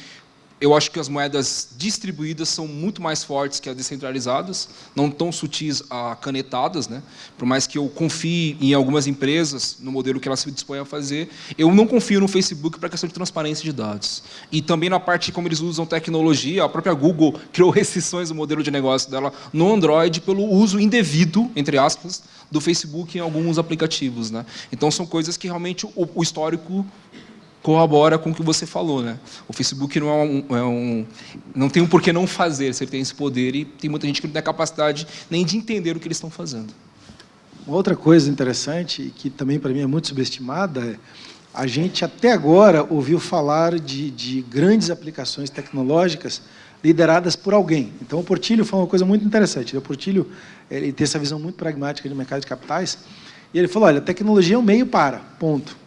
eu acho que as moedas distribuídas são muito mais fortes que as descentralizadas, não tão sutis a canetadas, né? Por mais que eu confie em algumas empresas, no modelo que elas se dispõem a fazer, eu não confio no Facebook para a questão de transparência de dados. E também na parte como eles usam tecnologia, a própria Google criou restrições do modelo de negócio dela no Android pelo uso indevido, entre aspas, do Facebook em alguns aplicativos. Né? Então, são coisas que realmente o histórico corrobora com o que você falou, né? O Facebook não tem um porquê não fazer, se ele tem esse poder, e tem muita gente que não tem a capacidade nem de entender o que eles estão fazendo. Uma outra coisa interessante, que também para mim é muito subestimada, é a gente até agora ouviu falar de grandes aplicações tecnológicas lideradas por alguém. Então, o Portilho foi uma coisa muito interessante. O Portilho ele tem essa visão muito pragmática de mercado de capitais, e ele falou, olha, a tecnologia é um meio para, ponto.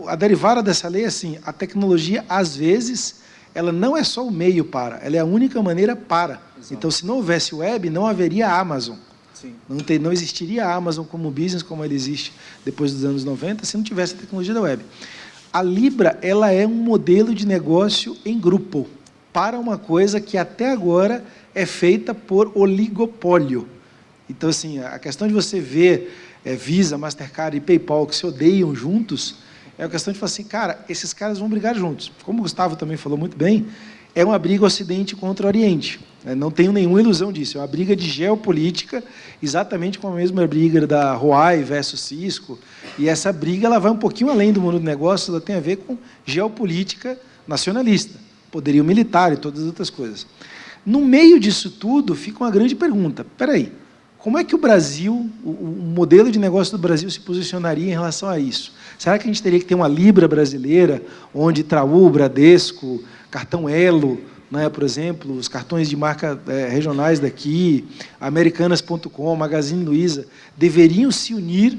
A derivada dessa lei é assim, a tecnologia, às vezes, ela não é só o meio para, ela é a única maneira para. Exato. Então, se não houvesse web, não haveria a Amazon. Sim. Não existiria a Amazon como business, como ela existe depois dos anos 90, se não tivesse a tecnologia da web. A Libra, ela é um modelo de negócio em grupo, para uma coisa que até agora é feita por oligopólio. Então, assim, a questão de você ver Visa, Mastercard e PayPal, que se odeiam juntos, é a questão de falar assim, cara, esses caras vão brigar juntos. Como o Gustavo também falou muito bem, é uma briga Ocidente contra o Oriente. Não tenho nenhuma ilusão disso. É uma briga de geopolítica, exatamente como a mesma briga da Huawei versus Cisco. E essa briga ela vai um pouquinho além do mundo do negócio, ela tem a ver com geopolítica nacionalista, poderio militar e todas as outras coisas. No meio disso tudo, fica uma grande pergunta. Espera aí, como é que o Brasil, o modelo de negócio do Brasil se posicionaria em relação a isso? Será que a gente teria que ter uma Libra brasileira, onde Itaú, Bradesco, cartão Elo, né, por exemplo, os cartões de marca regionais daqui, Americanas.com, Magazine Luiza, deveriam se unir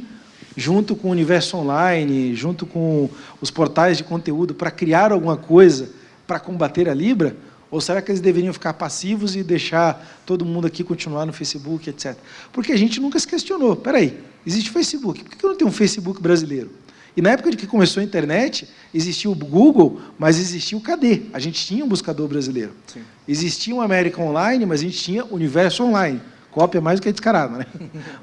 junto com o Universo Online, junto com os portais de conteúdo, para criar alguma coisa para combater a Libra? Ou será que eles deveriam ficar passivos e deixar todo mundo aqui continuar no Facebook, etc.? Porque a gente nunca se questionou. Espera aí, existe Facebook, por que eu não tenho um Facebook brasileiro? E na época de que começou a internet, existia o Google, mas existia o KD. A gente tinha um buscador brasileiro. Sim. Existia um América Online, mas a gente tinha Universo Online. Cópia mais do que descarada, né?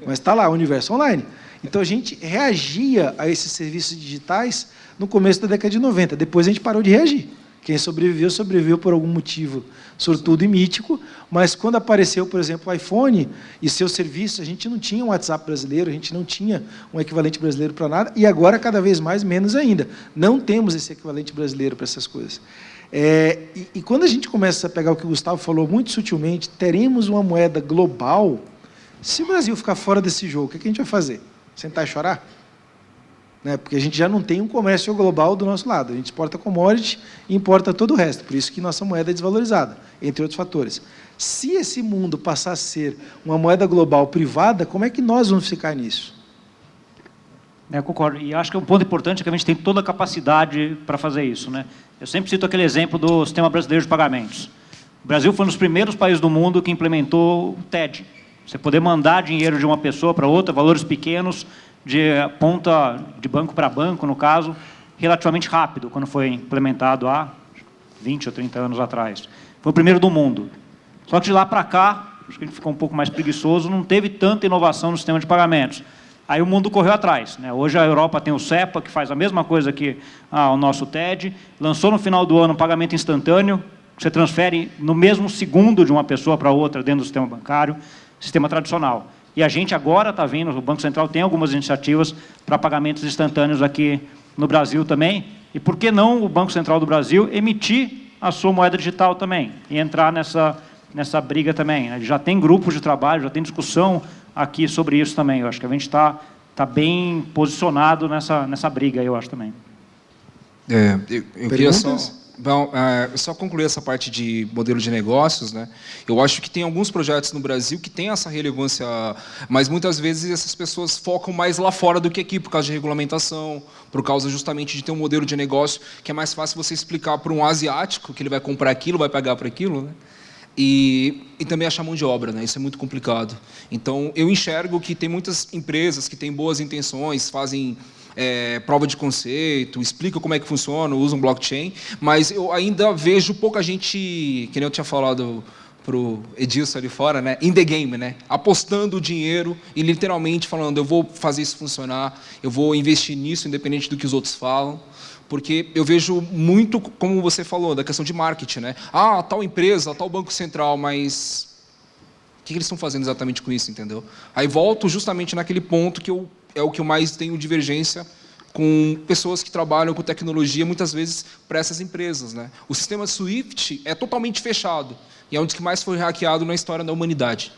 Mas está lá, Universo Online. Então, a gente reagia a esses serviços digitais no começo da década de 90. Depois, a gente parou de reagir. Quem sobreviveu, sobreviveu por algum motivo sortudo e mítico, mas quando apareceu, por exemplo, o iPhone e seus serviços, a gente não tinha um WhatsApp brasileiro, a gente não tinha um equivalente brasileiro para nada, e agora, cada vez mais, menos ainda. Não temos esse equivalente brasileiro para essas coisas. E quando a gente começa a pegar o que o Gustavo falou muito sutilmente, teremos uma moeda global. Se o Brasil ficar fora desse jogo, o que a gente vai fazer? Sentar e chorar? Porque a gente já não tem um comércio global do nosso lado. A gente exporta commodity e importa todo o resto. Por isso que nossa moeda é desvalorizada, entre outros fatores. Se esse mundo passar a ser uma moeda global privada, como é que nós vamos ficar nisso? Eu concordo. E acho que um ponto importante é que a gente tem toda a capacidade para fazer isso, né? Eu sempre cito aquele exemplo do Sistema Brasileiro de Pagamentos. O Brasil foi um dos primeiros países do mundo que implementou o TED. Você poder mandar dinheiro de uma pessoa para outra, valores pequenos, de ponta de banco para banco, no caso, relativamente rápido, quando foi implementado há 20 ou 30 anos atrás. Foi o primeiro do mundo. Só que de lá para cá, acho que a gente ficou um pouco mais preguiçoso, não teve tanta inovação no sistema de pagamentos. Aí o mundo correu atrás, né? Hoje a Europa tem o SEPA, que faz a mesma coisa que o nosso TED, lançou no final do ano um pagamento instantâneo, que você transfere no mesmo segundo de uma pessoa para outra dentro do sistema bancário, sistema tradicional. E a gente agora está vendo, o Banco Central tem algumas iniciativas para pagamentos instantâneos aqui no Brasil também. E por que não o Banco Central do Brasil emitir a sua moeda digital também e entrar nessa briga também? Já tem grupos de trabalho, já tem discussão aqui sobre isso também. Eu acho que a gente está bem posicionado nessa briga, eu acho também. Eu queria só concluir essa parte de modelo de negócios, né? Eu acho que tem alguns projetos no Brasil que têm essa relevância, mas muitas vezes essas pessoas focam mais lá fora do que aqui, por causa de regulamentação, por causa justamente de ter um modelo de negócio que é mais fácil você explicar para um asiático que ele vai comprar aquilo, vai pagar por aquilo, né? E também achar mão de obra, né? Isso é muito complicado. Então, eu enxergo que tem muitas empresas que têm boas intenções, fazem prova de conceito, explicam como é que funciona, usam blockchain, mas eu ainda vejo pouca gente, que nem eu tinha falado para o Edilson ali fora, né? In the game, né? Apostando o dinheiro e literalmente falando, eu vou fazer isso funcionar, eu vou investir nisso, independente do que os outros falam. Porque eu vejo muito, como você falou, da questão de marketing, né? Tal empresa, tal banco central, mas o que eles estão fazendo exatamente com isso, entendeu? Aí volto justamente naquele ponto que é o que eu mais tenho divergência com pessoas que trabalham com tecnologia, muitas vezes, para essas empresas, né? O sistema SWIFT é totalmente fechado e é um dos que mais foi hackeado na história da humanidade.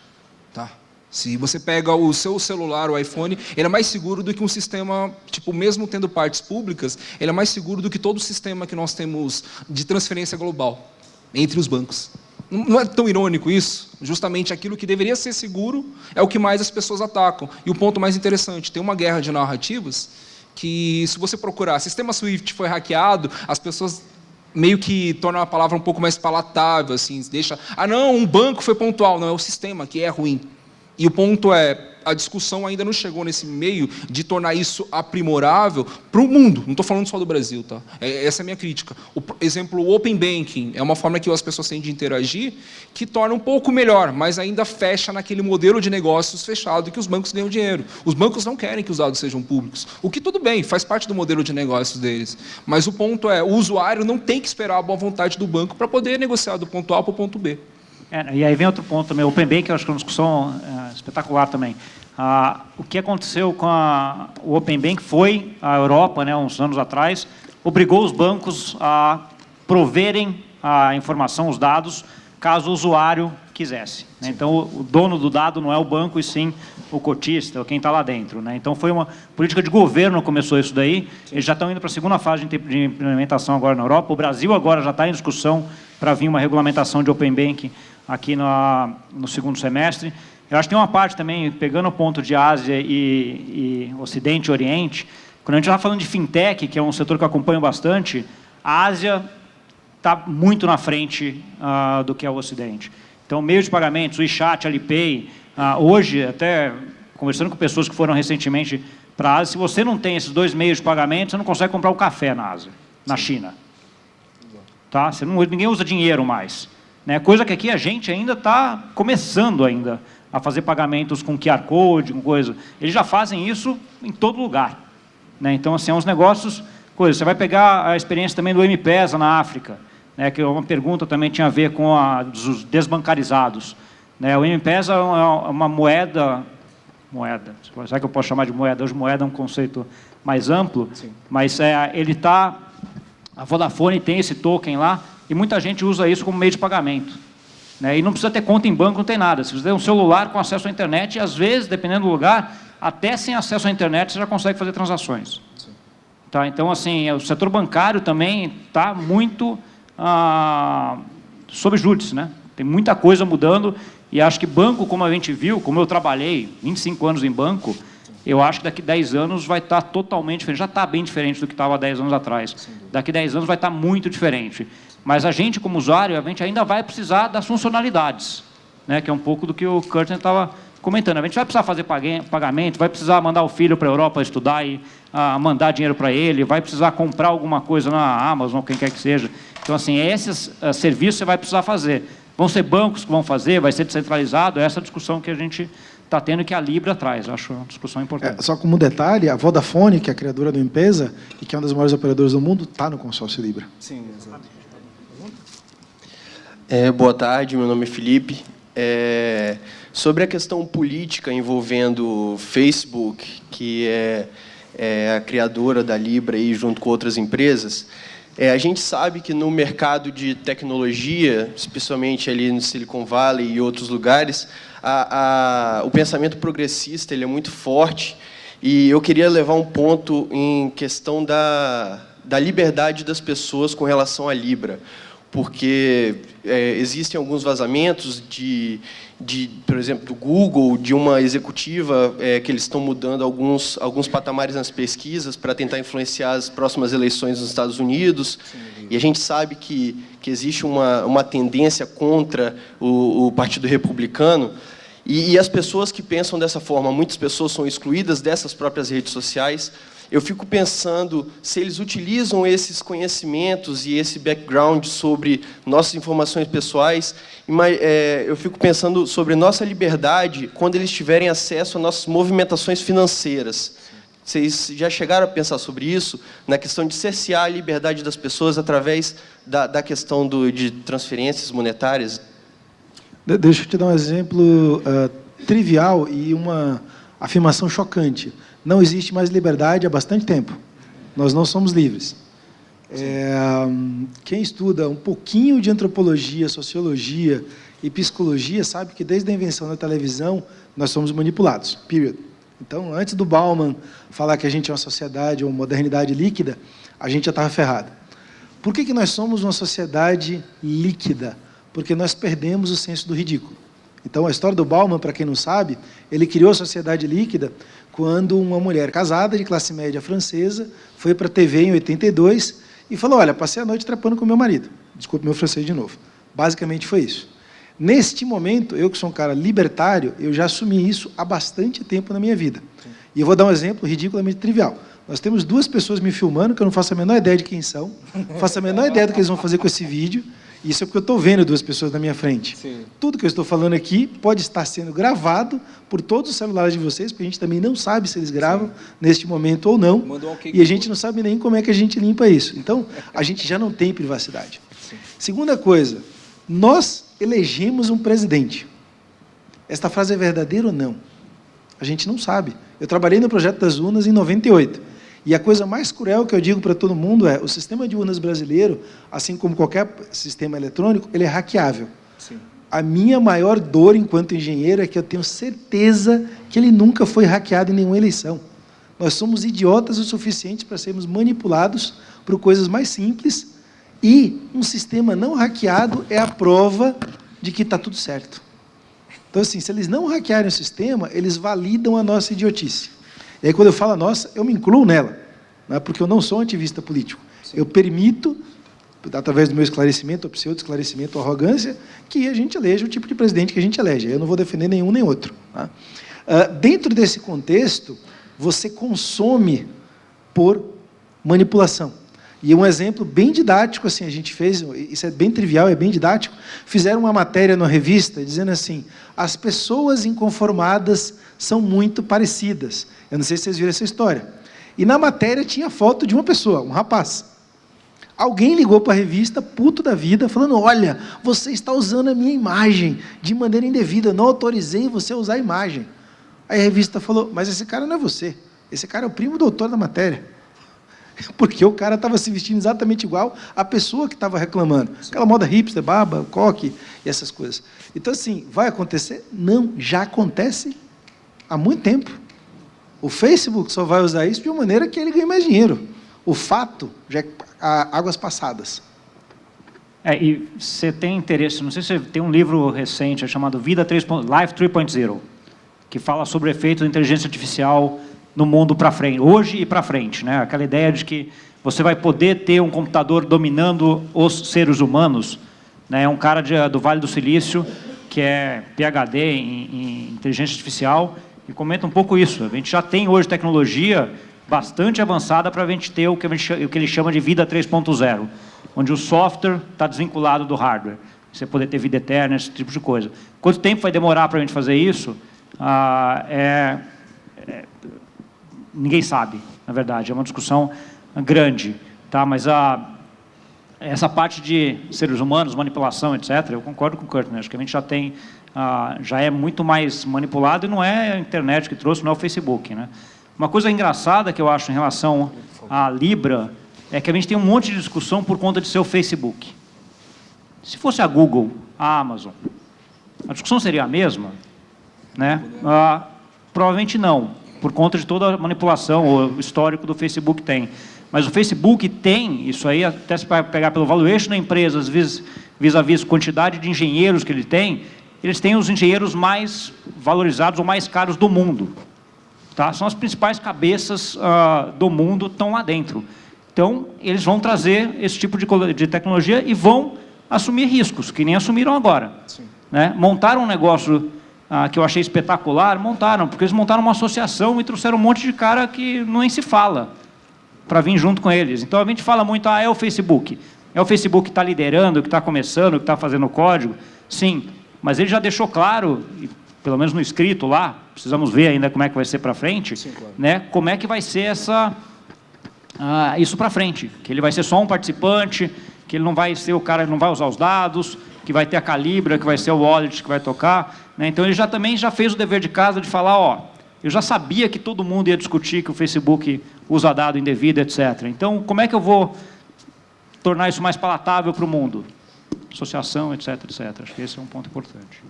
Tá? Se você pega o seu celular, o iPhone, ele é mais seguro do que um sistema, tipo, mesmo tendo partes públicas, ele é mais seguro do que todo o sistema que nós temos de transferência global entre os bancos. Não é tão irônico isso? Justamente aquilo que deveria ser seguro é o que mais as pessoas atacam. E o ponto mais interessante, tem uma guerra de narrativas que, se você procurar, sistema SWIFT foi hackeado, as pessoas meio que tornam a palavra um pouco mais palatável, assim, deixa, não, um banco foi pontual, não, é o sistema que é ruim. E o ponto é, a discussão ainda não chegou nesse meio de tornar isso aprimorável para o mundo. Não estou falando só do Brasil, tá? Essa é a minha crítica. Exemplo, o Open Banking é uma forma que as pessoas têm de interagir que torna um pouco melhor, mas ainda fecha naquele modelo de negócios fechado que os bancos ganham dinheiro. Os bancos não querem que os dados sejam públicos. O que tudo bem, faz parte do modelo de negócios deles. Mas o ponto é, o usuário não tem que esperar a boa vontade do banco para poder negociar do ponto A para o ponto B. E aí vem outro ponto também, o Open Banking, eu acho que é uma discussão espetacular também. O que aconteceu com o Open Banking foi, a Europa, né, uns anos atrás, obrigou os bancos a proverem a informação, os dados, caso o usuário quisesse. Né? Então, o dono do dado não é o banco, e sim o cotista, quem está lá dentro. Né? Então, foi uma política de governo que começou isso daí. Eles já estão indo para a segunda fase de implementação agora na Europa. O Brasil agora já está em discussão para vir uma regulamentação de Open Banking aqui no segundo semestre. Eu acho que tem uma parte também, pegando o ponto de Ásia e Ocidente e Oriente, quando a gente está falando de fintech, que é um setor que eu acompanho bastante, a Ásia está muito na frente do que é o Ocidente. Então, meios de pagamentos, o WeChat, Alipay, hoje, até conversando com pessoas que foram recentemente para a Ásia, se você não tem esses dois meios de pagamento, você não consegue comprar o café na Ásia, na China. Tá? Ninguém usa dinheiro mais. Né? Coisa que aqui a gente ainda está começando ainda a fazer pagamentos com QR Code, com coisa. Eles já fazem isso em todo lugar. Né? Então, assim, é uns negócios, coisa. Você vai pegar a experiência também do M-Pesa na África, né? Que é uma pergunta também tinha a ver com os desbancarizados. Né? O M-Pesa é uma moeda, será que eu posso chamar de moeda? Hoje moeda é um conceito mais amplo, sim. Mas ele está... A Vodafone tem esse token lá, e muita gente usa isso como meio de pagamento. Né? E não precisa ter conta em banco, não tem nada. Se você tem um celular com acesso à internet, e às vezes, dependendo do lugar, até sem acesso à internet, você já consegue fazer transações. Tá? Então, assim, o setor bancário também está muito sob júdice, né? Tem muita coisa mudando, e acho que banco, como a gente viu, como eu trabalhei 25 anos em banco, eu acho que daqui a 10 anos vai estar totalmente diferente. Já está bem diferente do que estava há 10 anos atrás. Daqui a 10 anos vai estar muito diferente. Mas a gente, como usuário, a gente ainda vai precisar das funcionalidades, né? Que é um pouco do que o Curtin estava comentando. A gente vai precisar fazer pagamento, vai precisar mandar o filho para a Europa estudar e mandar dinheiro para ele, vai precisar comprar alguma coisa na Amazon, quem quer que seja. Então, assim, esses serviços você vai precisar fazer. Vão ser bancos que vão fazer, vai ser descentralizado, essa é a discussão que a gente está tendo, que a Libra traz. Acho uma discussão importante. Só como detalhe, a Vodafone, que é a criadora do M-Pesa e que é uma das maiores operadoras do mundo, está no consórcio Libra. Sim, exato. Boa tarde, meu nome é Felipe. Sobre a questão política envolvendo Facebook, que é a criadora da Libra aí, junto com outras empresas, a gente sabe que no mercado de tecnologia, especialmente ali no Silicon Valley e outros lugares, o pensamento progressista ele é muito forte, e eu queria levar um ponto em questão da liberdade das pessoas com relação à Libra, porque existem alguns vazamentos por exemplo, do Google, de uma executiva que eles estão mudando alguns patamares nas pesquisas para tentar influenciar as próximas eleições nos Estados Unidos. Sim, e a gente sabe que existe uma tendência contra o Partido Republicano, e as pessoas que pensam dessa forma, muitas pessoas são excluídas dessas próprias redes sociais. Eu fico pensando se eles utilizam esses conhecimentos e esse background sobre nossas informações pessoais. Eu fico pensando sobre nossa liberdade quando eles tiverem acesso a nossas movimentações financeiras. Vocês já chegaram a pensar sobre isso? Na questão de cercear a liberdade das pessoas através da questão de transferências monetárias? Deixa eu te dar um exemplo trivial e uma afirmação chocante. Não existe mais liberdade há bastante tempo. Nós não somos livres. Quem estuda um pouquinho de antropologia, sociologia e psicologia sabe que desde a invenção da televisão nós somos manipulados. Period. Então, antes do Bauman falar que a gente é uma sociedade ou modernidade líquida, a gente já estava ferrado. Por que nós somos uma sociedade líquida? Porque nós perdemos o senso do ridículo. Então, a história do Bauman, para quem não sabe, ele criou a sociedade líquida quando uma mulher casada, de classe média francesa, foi para a TV em 82 e falou, olha, passei a noite trepando com meu marido. Desculpe meu francês de novo. Basicamente foi isso. Neste momento, eu que sou um cara libertário, eu já assumi isso há bastante tempo na minha vida. E eu vou dar um exemplo ridiculamente trivial. Nós temos 2 pessoas me filmando, que eu não faço a menor ideia de quem são, não faço a menor ideia do que eles vão fazer com esse vídeo, e isso é porque eu estou vendo 2 pessoas na minha frente. Sim. Tudo que eu estou falando aqui pode estar sendo gravado por todos os celulares de vocês, porque a gente também não sabe se eles gravam neste momento ou não, e a gente não sabe nem como é que a gente limpa isso. Então, a gente já não tem privacidade. Sim. Segunda coisa, nós elegemos um presidente. Esta frase é verdadeira ou não? A gente não sabe. Eu trabalhei no projeto das urnas em 98. E a coisa mais cruel que eu digo para todo mundo é: o sistema de urnas brasileiro, assim como qualquer sistema eletrônico, ele é hackeável. Sim. A minha maior dor enquanto engenheiro é que eu tenho certeza que ele nunca foi hackeado em nenhuma eleição. Nós somos idiotas o suficiente para sermos manipulados por coisas mais simples, e um sistema não hackeado é a prova de que está tudo certo. Então, assim, se eles não hackearem o sistema, eles validam a nossa idiotice. E aí, quando eu falo a nossa, eu me incluo nela, né, porque eu não sou um ativista político. Sim. Eu permito, através do meu esclarecimento, ou pseudo-esclarecimento, ou arrogância, que a gente eleja o tipo de presidente que a gente elege. Eu não vou defender nenhum nem outro. Tá? Dentro desse contexto, você consome por manipulação. E um exemplo bem didático, assim, a gente fez, isso é bem trivial, é bem didático, fizeram uma matéria na revista dizendo assim: as pessoas inconformadas são muito parecidas. Eu não sei se vocês viram essa história. E na matéria tinha foto de uma pessoa, um rapaz. Alguém ligou para a revista, puto da vida, falando: olha, você está usando a minha imagem de maneira indevida, eu não autorizei você a usar a imagem. Aí a revista falou: mas esse cara não é você, esse cara é o primo do autor da matéria. Porque o cara estava se vestindo exatamente igual à pessoa que estava reclamando. Aquela moda hipster, barba, coque e essas coisas. Então, assim, vai acontecer? Não, já acontece há muito tempo. O Facebook só vai usar isso de uma maneira que ele ganhe mais dinheiro. O fato já é águas passadas. E você tem interesse, não sei se você tem um livro recente chamado Life 3.0, que fala sobre o efeito da inteligência artificial no mundo para frente, hoje e para frente, né? Aquela ideia de que você vai poder ter um computador dominando os seres humanos, né? É um cara do Vale do Silício, que é PhD em inteligência artificial, e comenta um pouco isso. A gente já tem hoje tecnologia bastante avançada para a gente ter o que ele chama de vida 3.0, onde o software está desvinculado do hardware. Você poder ter vida eterna, esse tipo de coisa. Quanto tempo vai demorar para a gente fazer isso? Ninguém sabe, na verdade, é uma discussão grande, tá? Mas essa parte de seres humanos, manipulação, etc., eu concordo com o Kurt, né? Acho que a gente já tem, já é muito mais manipulado, e não é a internet que trouxe, não é o Facebook, né? Uma coisa engraçada que eu acho em relação à Libra é que a gente tem um monte de discussão por conta de ser o Facebook. Se fosse a Google, a Amazon, a discussão seria a mesma, né? Provavelmente não, por conta de toda a manipulação, o histórico do Facebook tem. Mas o Facebook tem, isso aí, até se pegar pelo valuation da empresa, vis-à-vis quantidade de engenheiros que ele tem, eles têm os engenheiros mais valorizados ou mais caros do mundo. Tá? São as principais cabeças do mundo, estão lá dentro. Então, eles vão trazer esse tipo de tecnologia e vão assumir riscos, que nem assumiram agora. Né? Montaram um negócio que eu achei espetacular, porque eles montaram uma associação e trouxeram um monte de cara que nem se fala para vir junto com eles. Então, a gente fala muito, é o Facebook. É o Facebook que está liderando, que está começando, que está fazendo o código. Sim, mas ele já deixou claro, pelo menos no escrito lá, precisamos ver ainda como é que vai ser para frente, sim, claro, né, como é que vai ser isso para frente. Que ele vai ser só um participante, que ele não vai ser o cara que não vai usar os dados, que vai ter a Calibra, que vai ser o wallet que vai tocar. Né? Então, ele também já fez o dever de casa de falar, eu já sabia que todo mundo ia discutir que o Facebook usa dado indevido, etc. Então, como é que eu vou tornar isso mais palatável para o mundo? Associação, etc, etc. Acho que esse é um ponto importante.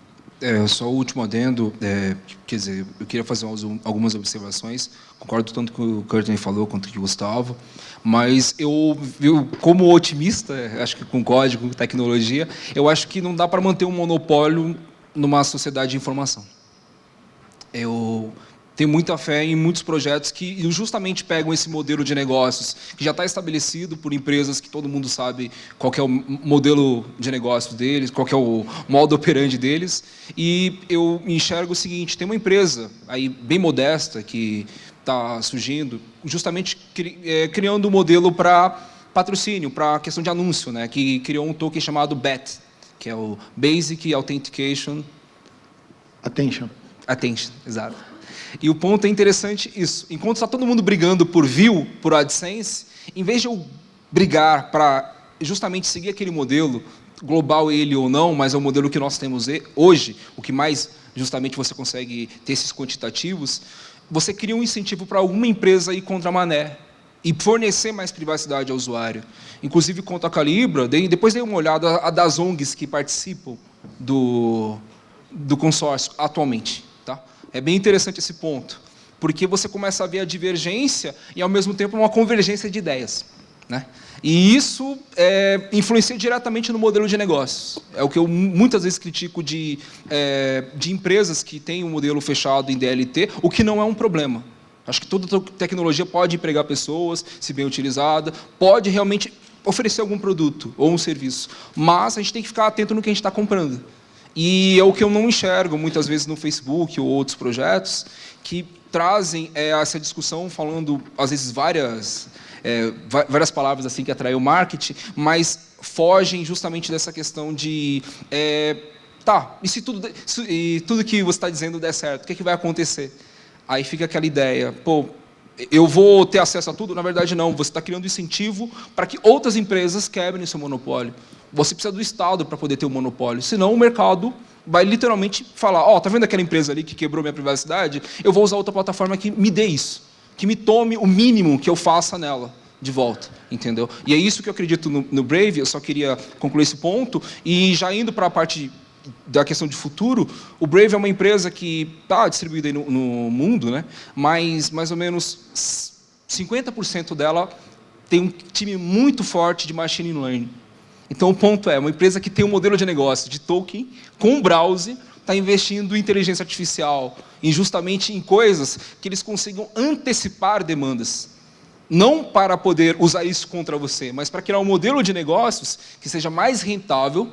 Só o último adendo, quer dizer, eu queria fazer algumas observações, concordo tanto com o que o Courtney falou quanto com o Gustavo, mas eu, como otimista, acho que com código, com tecnologia, eu acho que não dá para manter um monopólio numa sociedade de informação. tenho muita fé em muitos projetos que justamente pegam esse modelo de negócios que já está estabelecido por empresas que todo mundo sabe qual que é o modelo de negócio deles, qual que é o modo operandi deles. E eu enxergo o seguinte, tem uma empresa aí bem modesta que está surgindo, justamente criando um modelo para patrocínio, para a questão de anúncio, né, que criou um token chamado BAT, que é o Basic Authentication Attention. Attention, exato. E o ponto é interessante isso. Enquanto está todo mundo brigando por view, por AdSense, em vez de eu brigar para justamente seguir aquele modelo, global ele ou não, mas é o modelo que nós temos hoje, o que mais justamente você consegue ter esses quantitativos, você cria um incentivo para alguma empresa ir contra a maré e fornecer mais privacidade ao usuário. Inclusive, quanto à Calibra, depois dei uma olhada a das ONGs que participam do consórcio atualmente. Tá? É bem interessante esse ponto, porque você começa a ver a divergência e, ao mesmo tempo, uma convergência de ideias. Né? E isso influencia diretamente no modelo de negócios. É o que eu muitas vezes critico de empresas que têm um modelo fechado em DLT, o que não é um problema. Acho que toda tecnologia pode empregar pessoas, se bem utilizada, pode realmente oferecer algum produto ou um serviço, mas a gente tem que ficar atento no que a gente está comprando. E é o que eu não enxergo, muitas vezes, no Facebook ou outros projetos, que trazem essa discussão falando, às vezes, várias palavras assim que atraem o marketing, mas fogem justamente dessa questão de... e se tudo que você está dizendo der certo, o que vai acontecer? Aí fica aquela ideia, pô, eu vou ter acesso a tudo? Na verdade, não. Você está criando incentivo para que outras empresas quebrem seu monopólio. Você precisa do Estado para poder ter um monopólio. Senão, o mercado vai literalmente falar, tá vendo aquela empresa ali que quebrou minha privacidade? Eu vou usar outra plataforma que me dê isso, que me tome o mínimo que eu faça nela de volta, entendeu? E é isso que eu acredito no Brave. Eu só queria concluir esse ponto. E já indo para a parte da questão de futuro, o Brave é uma empresa que está distribuída aí no mundo, né? Mas mais ou menos 50% dela tem um time muito forte de machine learning. Então, o ponto é, uma empresa que tem um modelo de negócio de token, com browser, está investindo em inteligência artificial, justamente em coisas que eles consigam antecipar demandas. Não para poder usar isso contra você, mas para criar um modelo de negócios que seja mais rentável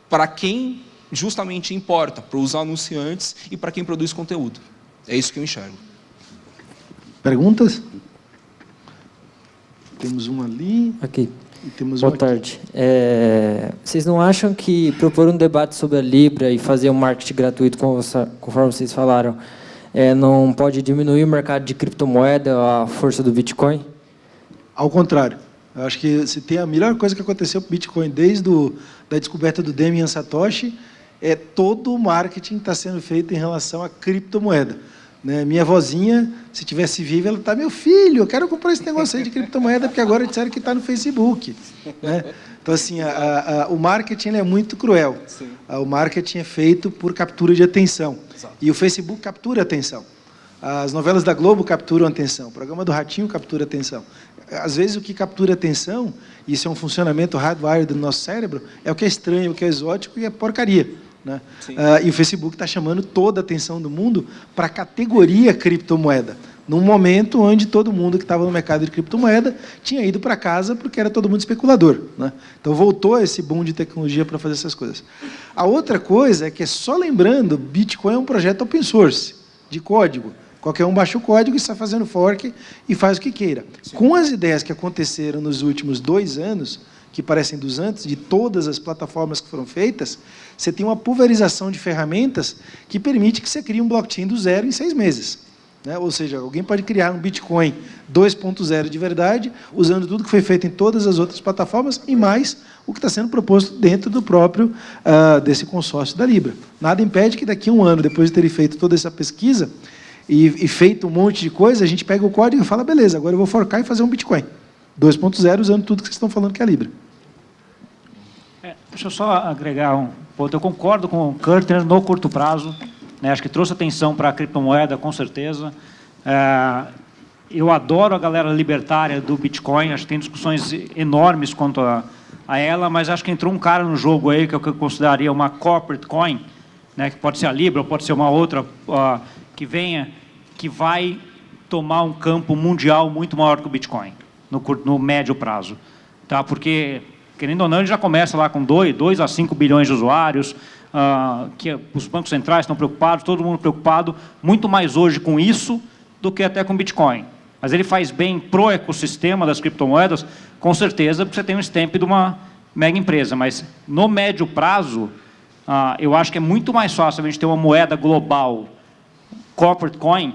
para quem justamente importa, para os anunciantes e para quem produz conteúdo. É isso que eu enxergo. Perguntas? Temos uma ali. Aqui. E temos Boa uma tarde. Vocês não acham que propor um debate sobre a Libra e fazer um marketing gratuito, conforme vocês falaram, não pode diminuir o mercado de criptomoeda, a força do Bitcoin? Ao contrário. Eu acho que se tem a melhor coisa que aconteceu para o Bitcoin desde da descoberta do Damian Satoshi, todo o marketing está sendo feito em relação à criptomoeda. Né? Minha vozinha, se tivesse viva, ela está, meu filho, eu quero comprar esse negócio aí de criptomoeda, porque agora disseram que está no Facebook. Né? Então, assim, o marketing é muito cruel. O marketing é feito por captura de atenção. Exato. E o Facebook captura atenção. As novelas da Globo capturam atenção. O programa do Ratinho captura atenção. Às vezes, o que captura atenção, isso é um funcionamento hardwired do nosso cérebro, é o que é estranho, o que é exótico e é porcaria. Né? E o Facebook está chamando toda a atenção do mundo para a categoria criptomoeda, num momento onde todo mundo que estava no mercado de criptomoeda tinha ido para casa porque era todo mundo especulador. Né? Então, voltou esse boom de tecnologia para fazer essas coisas. A outra coisa é que, só lembrando, Bitcoin é um projeto open source, de código. Qualquer um baixa o código e está fazendo fork e faz o que queira. Sim. Com as ideias que aconteceram nos últimos 2 anos, que parecem dos antes, de todas as plataformas que foram feitas, você tem uma pulverização de ferramentas que permite que você crie um blockchain do zero em 6 meses. Né? Ou seja, alguém pode criar um Bitcoin 2.0 de verdade, usando tudo que foi feito em todas as outras plataformas e mais o que está sendo proposto dentro do próprio desse consórcio da Libra. Nada impede que daqui a 1 ano, depois de terem feito toda essa pesquisa e feito um monte de coisa, a gente pega o código e fala, beleza, agora eu vou forcar e fazer um Bitcoin 2.0 usando tudo que vocês estão falando que é a Libra. Deixa eu só agregar um ponto. Eu concordo com o Kurtner no curto prazo. Né, acho que trouxe atenção para a criptomoeda, com certeza. Eu adoro a galera libertária do Bitcoin. Acho que tem discussões enormes quanto a ela, mas acho que entrou um cara no jogo aí que eu consideraria uma corporate coin, né, que pode ser a Libra, ou pode ser uma outra que venha que vai tomar um campo mundial muito maior que o Bitcoin, no médio prazo. Tá? Porque, querendo ou não, ele já começa lá com 2 a 5 bilhões de usuários, que os bancos centrais estão preocupados, todo mundo preocupado, muito mais hoje com isso do que até com Bitcoin. Mas ele faz bem para o ecossistema das criptomoedas, com certeza, porque você tem um stamp de uma mega empresa. Mas, no médio prazo, eu acho que é muito mais fácil a gente ter uma moeda global, corporate coin,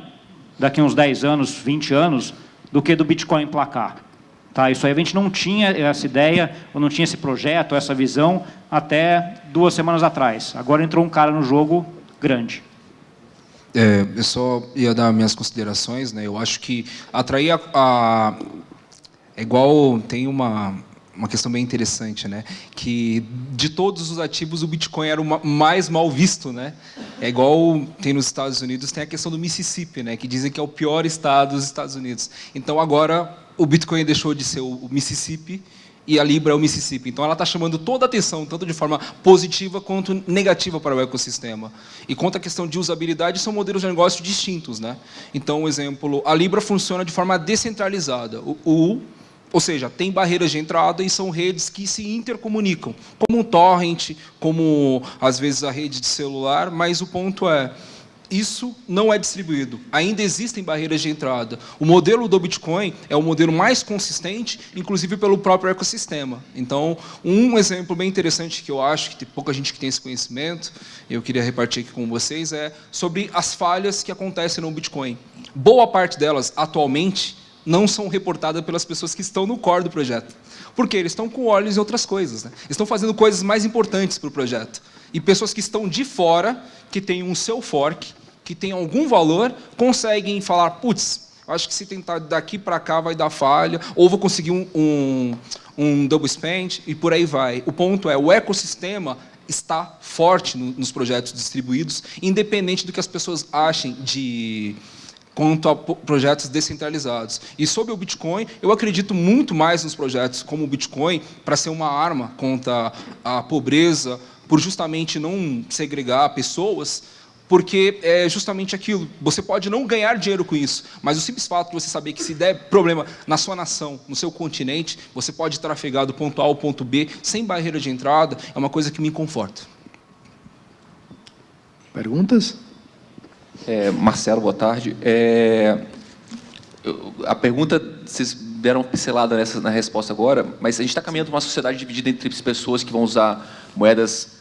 daqui a uns 10 anos, 20 anos, do que do Bitcoin emplacar. Tá? Isso aí a gente não tinha essa ideia, ou não tinha esse projeto, essa visão, até 2 semanas atrás. Agora entrou um cara no jogo grande. Eu só ia dar minhas considerações, né? Eu acho que atrair é igual, tem uma questão bem interessante, né? Que de todos os ativos o Bitcoin era o mais mal visto, né? É igual tem nos Estados Unidos, tem a questão do Mississippi, né? Que dizem que é o pior estado dos Estados Unidos. Então agora o Bitcoin deixou de ser o Mississippi e a Libra é o Mississippi. Então ela está chamando toda a atenção, tanto de forma positiva quanto negativa para o ecossistema. E quanto à questão de usabilidade, são modelos de negócio distintos, né? Então, um exemplo, a Libra funciona de forma descentralizada. Ou seja, tem barreiras de entrada e são redes que se intercomunicam, como um torrent, como, às vezes, a rede de celular, mas o ponto é, isso não é distribuído. Ainda existem barreiras de entrada. O modelo do Bitcoin é o modelo mais consistente, inclusive pelo próprio ecossistema. Então, um exemplo bem interessante que eu acho que tem pouca gente que tem esse conhecimento, eu queria repartir aqui com vocês, é sobre as falhas que acontecem no Bitcoin. Boa parte delas, atualmente, não são reportadas pelas pessoas que estão no core do projeto. Porque eles estão com olhos em outras coisas, né? Estão fazendo coisas mais importantes para o projeto. E pessoas que estão de fora, que têm um seu fork, que tem algum valor, conseguem falar, putz, acho que se tentar daqui para cá vai dar falha, ou vou conseguir um double spend, e por aí vai. O ponto é, o ecossistema está forte nos projetos distribuídos, independente do que as pessoas achem quanto a projetos descentralizados. E sobre o Bitcoin, eu acredito muito mais nos projetos como o Bitcoin para ser uma arma contra a pobreza, por justamente não segregar pessoas, porque é justamente aquilo. Você pode não ganhar dinheiro com isso, mas o simples fato de você saber que se der problema na sua nação, no seu continente, você pode trafegar do ponto A ao ponto B sem barreira de entrada, é uma coisa que me conforta. Perguntas? Marcelo, boa tarde. A pergunta, vocês deram uma pincelada na resposta agora, mas a gente está caminhando para uma sociedade dividida entre pessoas que vão usar moedas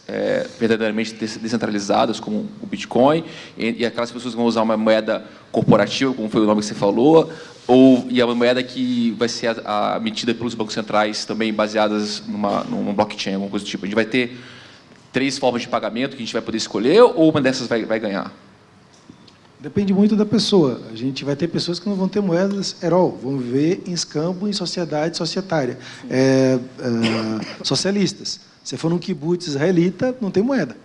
verdadeiramente descentralizadas, como o Bitcoin, e aquelas pessoas que vão usar uma moeda corporativa, como foi o nome que você falou, e a moeda que vai ser emitida pelos bancos centrais, também baseadas numa blockchain, alguma coisa do tipo. A gente vai ter 3 formas de pagamento que a gente vai poder escolher, ou uma dessas vai ganhar? Depende muito da pessoa. A gente vai ter pessoas que não vão ter moedas at all, vão viver em escambo, em sociedade societária, socialistas. Se for num kibbutz israelita, não tem moeda.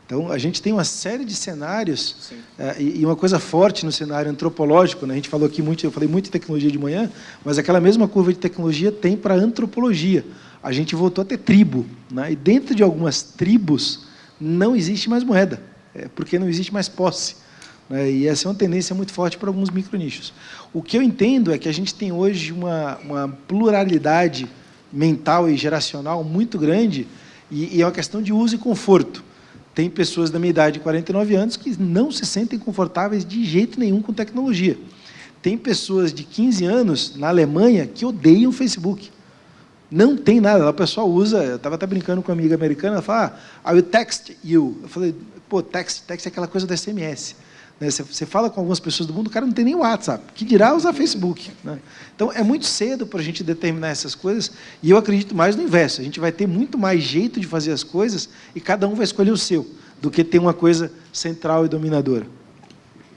Então, a gente tem uma série de cenários, e uma coisa forte no cenário antropológico, né? A gente falou aqui muito, eu falei muito de tecnologia de manhã, mas aquela mesma curva de tecnologia tem para a antropologia. A gente voltou a ter tribo, né? E dentro de algumas tribos não existe mais moeda, porque não existe mais posse. E essa é uma tendência muito forte para alguns micronichos. O que eu entendo é que a gente tem hoje uma pluralidade mental e geracional muito grande, e é uma questão de uso e conforto. Tem pessoas da minha idade, de 49 anos, que não se sentem confortáveis de jeito nenhum com tecnologia. Tem pessoas de 15 anos, na Alemanha, que odeiam o Facebook. Não tem nada, o pessoal usa, eu estava até brincando com uma amiga americana, ela fala, I will text you. Eu falei, pô, text é aquela coisa do SMS. Você fala com algumas pessoas do mundo, o cara não tem nem WhatsApp, que dirá usar Facebook. Né? Então, é muito cedo para a gente determinar essas coisas, e eu acredito mais no inverso. A gente vai ter muito mais jeito de fazer as coisas, e cada um vai escolher o seu, do que ter uma coisa central e dominadora.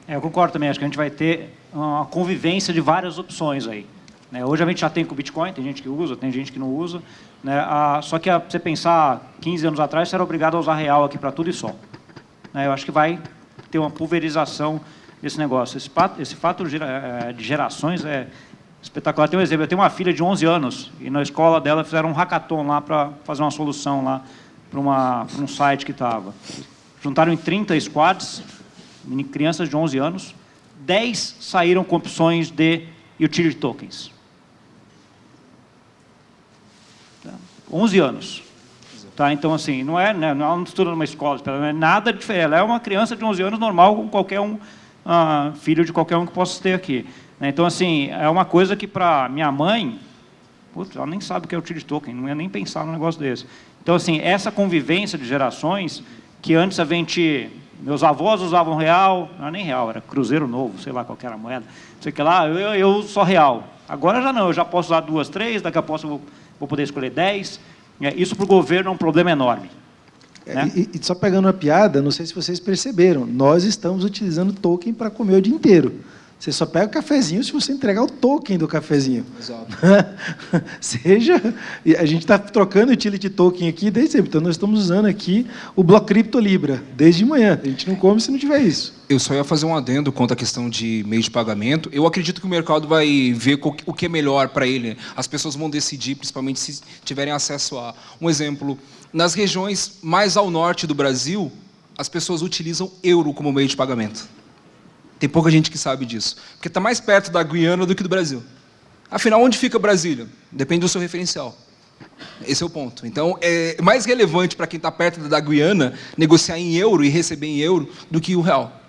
Eu concordo também, acho que a gente vai ter uma convivência de várias opções aí. Hoje a gente já tem com o Bitcoin, tem gente que usa, tem gente que não usa. Só que, você pensar, 15 anos atrás, você era obrigado a usar real aqui para tudo e só. Eu acho que vai ter uma pulverização desse negócio. Esse fato de gerações é espetacular. Tem um exemplo, eu tenho uma filha de 11 anos, e na escola dela fizeram um hackathon lá para fazer uma solução lá para um site que estava. Juntaram em 30 squads, crianças de 11 anos, 10 saíram com opções de utility tokens. 11 anos. Tá? Então, assim, não é, né, não estuda numa escola, não é nada diferente. Ela é uma criança de 11 anos normal, como qualquer um, filho de qualquer um que possa ter aqui. Né? Então, assim, é uma coisa que, para minha mãe, putz, ela nem sabe o que é utility token, não ia nem pensar num negócio desse. Então, assim, essa convivência de gerações, que antes a gente... Meus avós usavam real, não era nem real, era cruzeiro novo, sei lá qual que era a moeda, não sei o que lá, eu só real. Agora já não, eu já posso usar 2, 3, daqui a pouco eu vou poder escolher 10. Isso para o governo é um problema enorme. Né? E só pegando uma piada, não sei se vocês perceberam, nós estamos utilizando token para comer o dia inteiro. Você só pega o cafezinho se você entregar o token do cafezinho. Exato. Seja... A gente está trocando utility token aqui desde sempre. Então, nós estamos usando aqui o bloco cripto Libra, desde manhã. A gente não come se não tiver isso. Eu só ia fazer um adendo quanto à questão de meio de pagamento. Eu acredito que o mercado vai ver o que é melhor para ele. As pessoas vão decidir, principalmente se tiverem acesso a... Um exemplo, nas regiões mais ao norte do Brasil, as pessoas utilizam euro como meio de pagamento. Tem pouca gente que sabe disso. Porque está mais perto da Guiana do que do Brasil. Afinal, onde fica Brasília? Depende do seu referencial. Esse é o ponto. Então, é mais relevante para quem está perto da Guiana negociar em euro e receber em euro do que o real.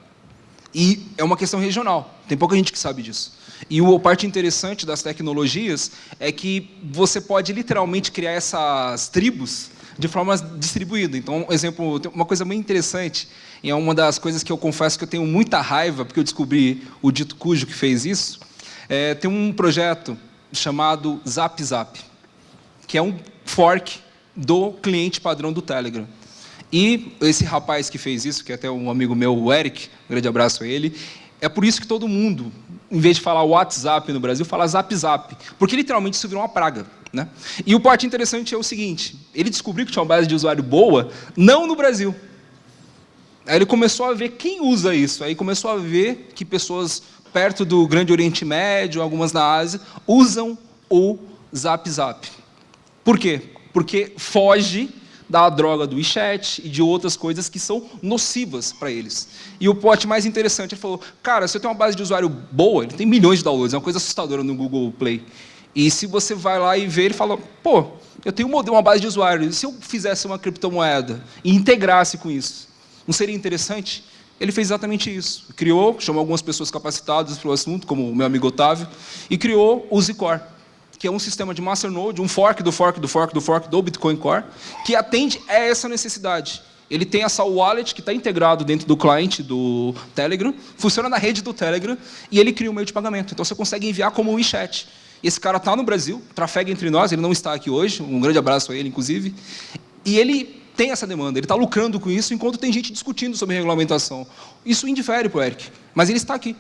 E é uma questão regional. Tem pouca gente que sabe disso. E a parte interessante das tecnologias é que você pode literalmente criar essas tribos de forma distribuída. Então, um exemplo, uma coisa muito interessante, e é uma das coisas que eu confesso que eu tenho muita raiva, porque eu descobri o dito cujo que fez isso, tem um projeto chamado Zap Zap, que é um fork do cliente padrão do Telegram. E esse rapaz que fez isso, que é até um amigo meu, o Eric, um grande abraço a ele, é por isso que todo mundo, em vez de falar WhatsApp no Brasil, fala Zap Zap, porque literalmente isso virou uma praga. Né? E o parte interessante é o seguinte, ele descobriu que tinha uma base de usuário boa, não no Brasil. Aí ele começou a ver quem usa isso, aí começou a ver que pessoas perto do Grande Oriente Médio, algumas na Ásia, usam o Zap Zap. Por quê? Porque foge da droga do WeChat e de outras coisas que são nocivas para eles. E o pote mais interessante, ele falou, cara, se eu tenho uma base de usuário boa, ele tem milhões de downloads, é uma coisa assustadora no Google Play. E se você vai lá e vê, ele fala, pô, eu tenho uma base de usuários, e se eu fizesse uma criptomoeda e integrasse com isso, não seria interessante? Ele fez exatamente isso. Criou, chamou algumas pessoas capacitadas para o assunto, como o meu amigo Otávio, e criou o Zcore, que é um sistema de masternode, um fork do Bitcoin Core, que atende a essa necessidade. Ele tem essa wallet que está integrado dentro do cliente do Telegram, funciona na rede do Telegram, e ele cria um meio de pagamento. Então, você consegue enviar como o WeChat. Esse cara está no Brasil, trafega entre nós, ele não está aqui hoje, um grande abraço a ele, inclusive, e ele tem essa demanda, ele está lucrando com isso, enquanto tem gente discutindo sobre regulamentação. Isso indifere para o Eric, mas ele está aqui.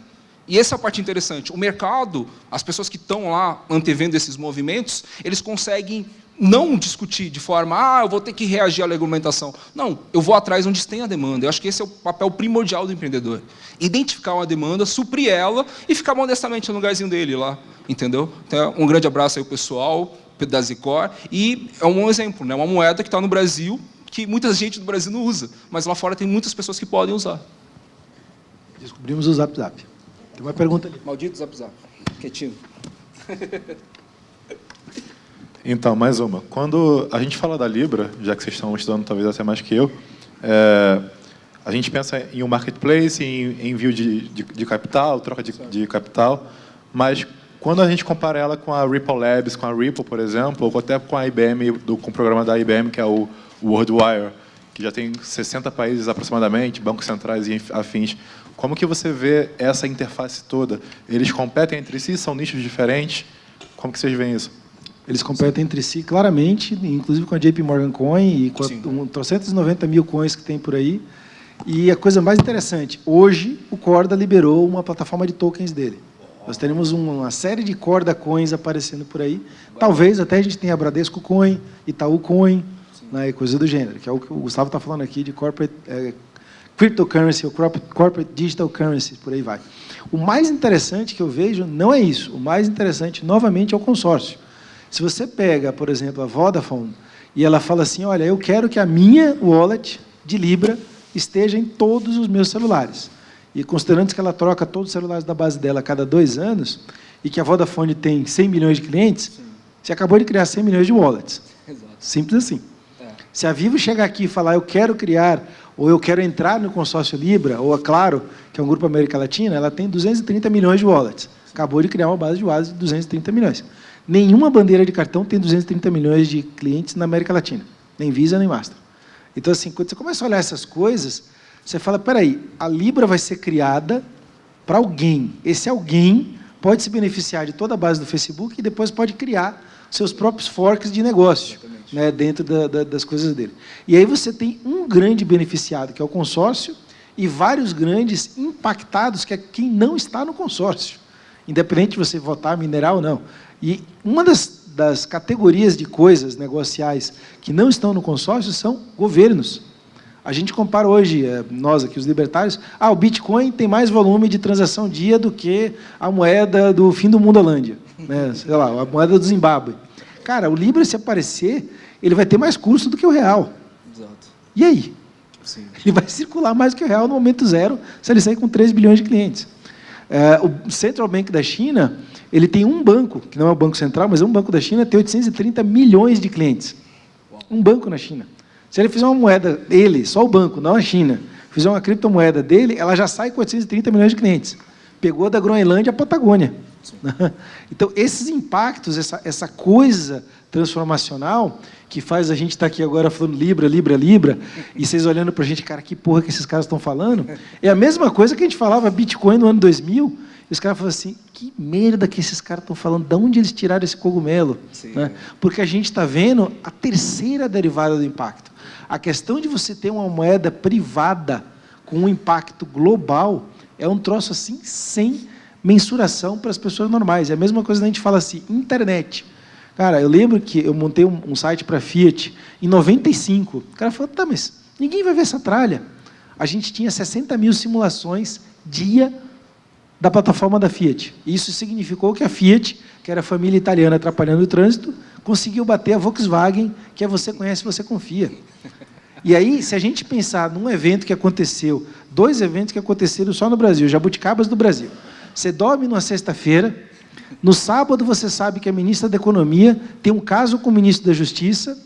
E essa é a parte interessante. O mercado, as pessoas que estão lá antevendo esses movimentos, eles conseguem não discutir de forma, eu vou ter que reagir à regulamentação. Não, eu vou atrás onde tem a demanda. Eu acho que esse é o papel primordial do empreendedor. Identificar uma demanda, suprir ela e ficar modestamente no lugarzinho dele lá. Entendeu? Então, um grande abraço aí ao pessoal da Zcore. E é um exemplo, né? Uma moeda que está no Brasil, que muita gente do Brasil não usa, mas lá fora tem muitas pessoas que podem usar. Descobrimos o Zap Zap. Tem uma pergunta ali. Maldito Zap Zap. Quietinho. Então, mais uma. Quando a gente fala da Libra, já que vocês estão estudando talvez até mais que eu, a gente pensa em um marketplace, em envio de capital, troca de capital, mas quando a gente compara ela com a Ripple Labs, com a Ripple, por exemplo, ou até com a IBM, com o programa da IBM, que é o WorldWire, que já tem 60 países aproximadamente, bancos centrais e afins, como que você vê essa interface toda? Eles competem entre si? São nichos diferentes? Como que vocês veem isso? Eles competem entre si claramente, inclusive com a JP Morgan Coin e com 390 mil coins que tem por aí. E a coisa mais interessante, hoje o Corda liberou uma plataforma de tokens dele. Nós teremos uma série de Corda Coins aparecendo por aí. Talvez até a gente tenha Bradesco Coin, Itaú Coin, né, e coisa do gênero, que é o que o Gustavo está falando aqui de corporate cryptocurrency, ou corporate digital currency, por aí vai. O mais interessante que eu vejo não é isso. O mais interessante, novamente, é o consórcio. Se você pega, por exemplo, a Vodafone, e ela fala assim, olha, eu quero que a minha wallet de Libra esteja em todos os meus celulares. e considerando que ela troca todos os celulares da base dela a cada 2 anos, e que a Vodafone tem 100 milhões de clientes, você acabou de criar 100 milhões de wallets. Exato. Simples assim. Se a Vivo chegar aqui e falar, eu quero criar, ou eu quero entrar no consórcio Libra, ou a Claro, que é um grupo América Latina, ela tem 230 milhões de wallets. Acabou de criar uma base de wallets de 230 milhões. Nenhuma bandeira de cartão tem 230 milhões de clientes na América Latina. Nem Visa, nem Master. Então, assim, quando você começa a olhar essas coisas, você fala, peraí, a Libra vai ser criada para alguém. Esse alguém pode se beneficiar de toda a base do Facebook e depois pode criar seus próprios forks de negócio, né, dentro das coisas dele. E aí você tem um grande beneficiado, que é o consórcio, e vários grandes impactados, que é quem não está no consórcio, independente de você votar mineral ou não. E uma das categorias de coisas negociais que não estão no consórcio são governos. A gente compara hoje, nós aqui, os libertários, o Bitcoin tem mais volume de transação dia do que a moeda do fim do mundo Holândia, né? Sei lá, a moeda do Zimbábue. Cara, o Libra, se aparecer, ele vai ter mais custo do que o real. Exato. E aí? Sim. Ele vai circular mais do que o real no momento zero, se ele sair com 3 bilhões de clientes. O Central Bank da China, ele tem um banco, que não é o Banco Central, mas é um banco da China, tem 830 milhões de clientes. Um banco na China. Se ele fizer uma moeda, ele, só o banco, não a China, fizer uma criptomoeda dele, ela já sai com 830 milhões de clientes. Pegou da Groenlândia à Patagônia. Então, esses impactos, essa coisa transformacional, que faz a gente estar aqui agora falando Libra, Libra, Libra, e vocês olhando para a gente, cara, que porra que esses caras estão falando, é a mesma coisa que a gente falava Bitcoin no ano 2000, e os caras falavam assim, que merda que esses caras estão falando, de onde eles tiraram esse cogumelo? Né? Porque a gente está vendo a terceira derivada do impacto. A questão de você ter uma moeda privada com um impacto global é um troço assim sem mensuração para as pessoas normais. É a mesma coisa que a gente fala assim, internet. Cara, eu lembro que eu montei um site para a Fiat em 95. O cara falou, tá, mas ninguém vai ver essa tralha. A gente tinha 60 mil simulações dia da plataforma da Fiat. Isso significou que a Fiat, que era a família italiana atrapalhando o trânsito, conseguiu bater a Volkswagen, que é você conhece, você confia. E aí, se a gente pensar num evento que aconteceu, 2 eventos que aconteceram só no Brasil, jabuticabas do Brasil. Você dorme numa sexta-feira, no sábado você sabe que a ministra da Economia tem um caso com o ministro da Justiça,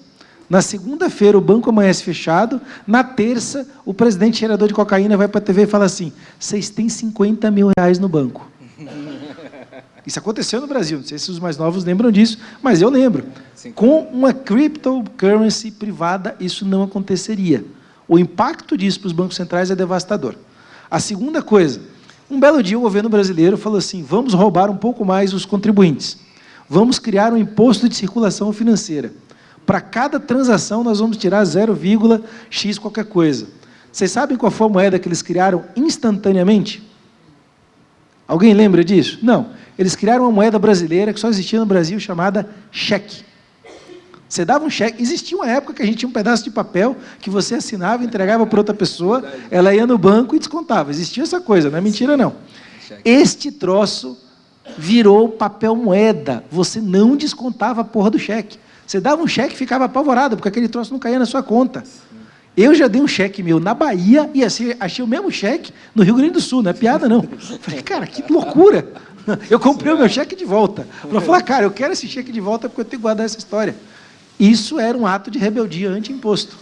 na segunda-feira o banco amanhece fechado, na terça o presidente cheirador de cocaína vai para a TV e fala assim, vocês têm 50 mil reais no banco. Isso aconteceu no Brasil, não sei se os mais novos lembram disso, mas eu lembro. Com uma cryptocurrency privada, isso não aconteceria. O impacto disso para os bancos centrais é devastador. A segunda coisa, um belo dia o governo brasileiro falou assim, vamos roubar um pouco mais os contribuintes. Vamos criar um imposto de circulação financeira. Para cada transação, nós vamos tirar 0,x qualquer coisa. Vocês sabem qual foi a moeda que eles criaram instantaneamente? Alguém lembra disso? Não. Eles criaram uma moeda brasileira que só existia no Brasil, chamada cheque. Você dava um cheque. Existia uma época que a gente tinha um pedaço de papel que você assinava, entregava para outra pessoa, ela ia no banco e descontava. Existia essa coisa, não é mentira, não. Este troço virou papel moeda. Você não descontava a porra do cheque. Você dava um cheque e ficava apavorado, porque aquele troço não caía na sua conta. Eu já dei um cheque meu na Bahia e assim, achei o mesmo cheque no Rio Grande do Sul, não é piada, não. Falei, cara, que loucura. Eu comprei o meu cheque de volta. Para falar, cara, eu quero esse cheque de volta porque eu tenho que guardar essa história. Isso era um ato de rebeldia anti-imposto.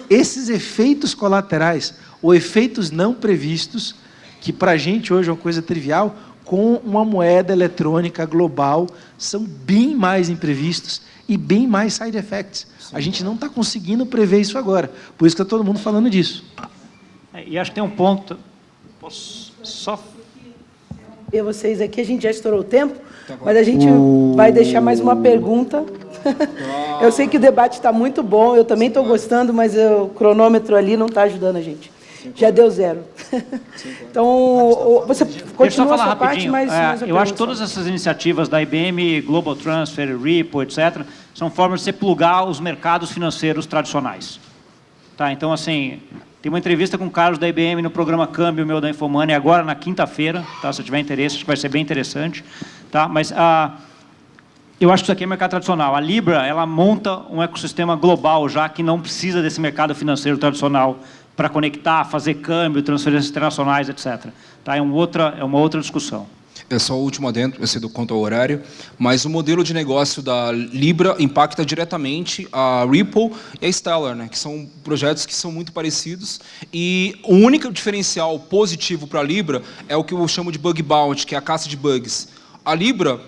Esses efeitos colaterais, ou efeitos não previstos, que para a gente hoje é uma coisa trivial, com uma moeda eletrônica global, são bem mais imprevistos e bem mais side effects. A gente não está conseguindo prever isso agora. Por isso que está todo mundo falando disso. E acho que tem um ponto... Posso só... Vocês aqui, a gente já estourou o tempo, mas a gente vai deixar mais uma pergunta. Eu sei que o debate está muito bom, eu também estou gostando, mas o cronômetro ali não está ajudando a gente. Já deu 0. Então, você continua a sua parte, mas eu acho que todas essas iniciativas da IBM, Global Transfer, Ripple, etc., são formas de você plugar os mercados financeiros tradicionais. Tá? Então, assim, tem uma entrevista com o Carlos da IBM no programa Câmbio meu da Infomoney, agora na quinta-feira, tá? Se tiver interesse, acho que vai ser bem interessante. Tá? Mas eu acho que isso aqui é mercado tradicional. A Libra, ela monta um ecossistema global já que não precisa desse mercado financeiro tradicional para conectar, fazer câmbio, transferências internacionais, etc. Tá? É uma outra discussão. É só o último adendo, eu sei do quanto ao horário, mas o modelo de negócio da Libra impacta diretamente a Ripple e a Stellar, né, que são projetos que são muito parecidos, e o único diferencial positivo para a Libra é o que eu chamo de bug bounty, que é a caça de bugs. A Libra,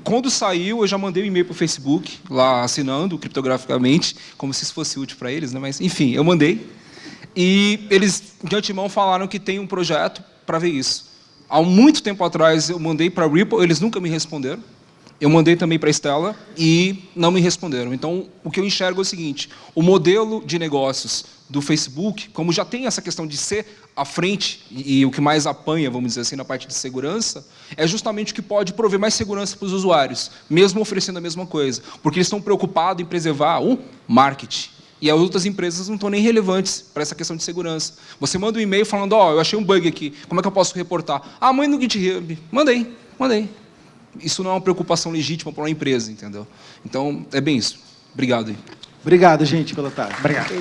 quando saiu, eu já mandei um e-mail para o Facebook, lá assinando criptograficamente, como se isso fosse útil para eles, né, mas, enfim, eu mandei, e eles, de antemão, falaram que tem um projeto para ver isso. Há muito tempo atrás, eu mandei para a Ripple, eles nunca me responderam. Eu mandei também para a Stellar e não me responderam. Então, o que eu enxergo é o seguinte, o modelo de negócios do Facebook, como já tem essa questão de ser à frente, e o que mais apanha, vamos dizer assim, na parte de segurança, é justamente o que pode prover mais segurança para os usuários, mesmo oferecendo a mesma coisa. Porque eles estão preocupados em preservar o marketing. E as outras empresas não estão nem relevantes para essa questão de segurança. Você manda um e-mail falando, eu achei um bug aqui, como é que eu posso reportar? Mãe no GitHub. Mandei. Isso não é uma preocupação legítima para uma empresa, entendeu? Então, é bem isso. Obrigado. Obrigado, gente, pela tarde. Obrigado.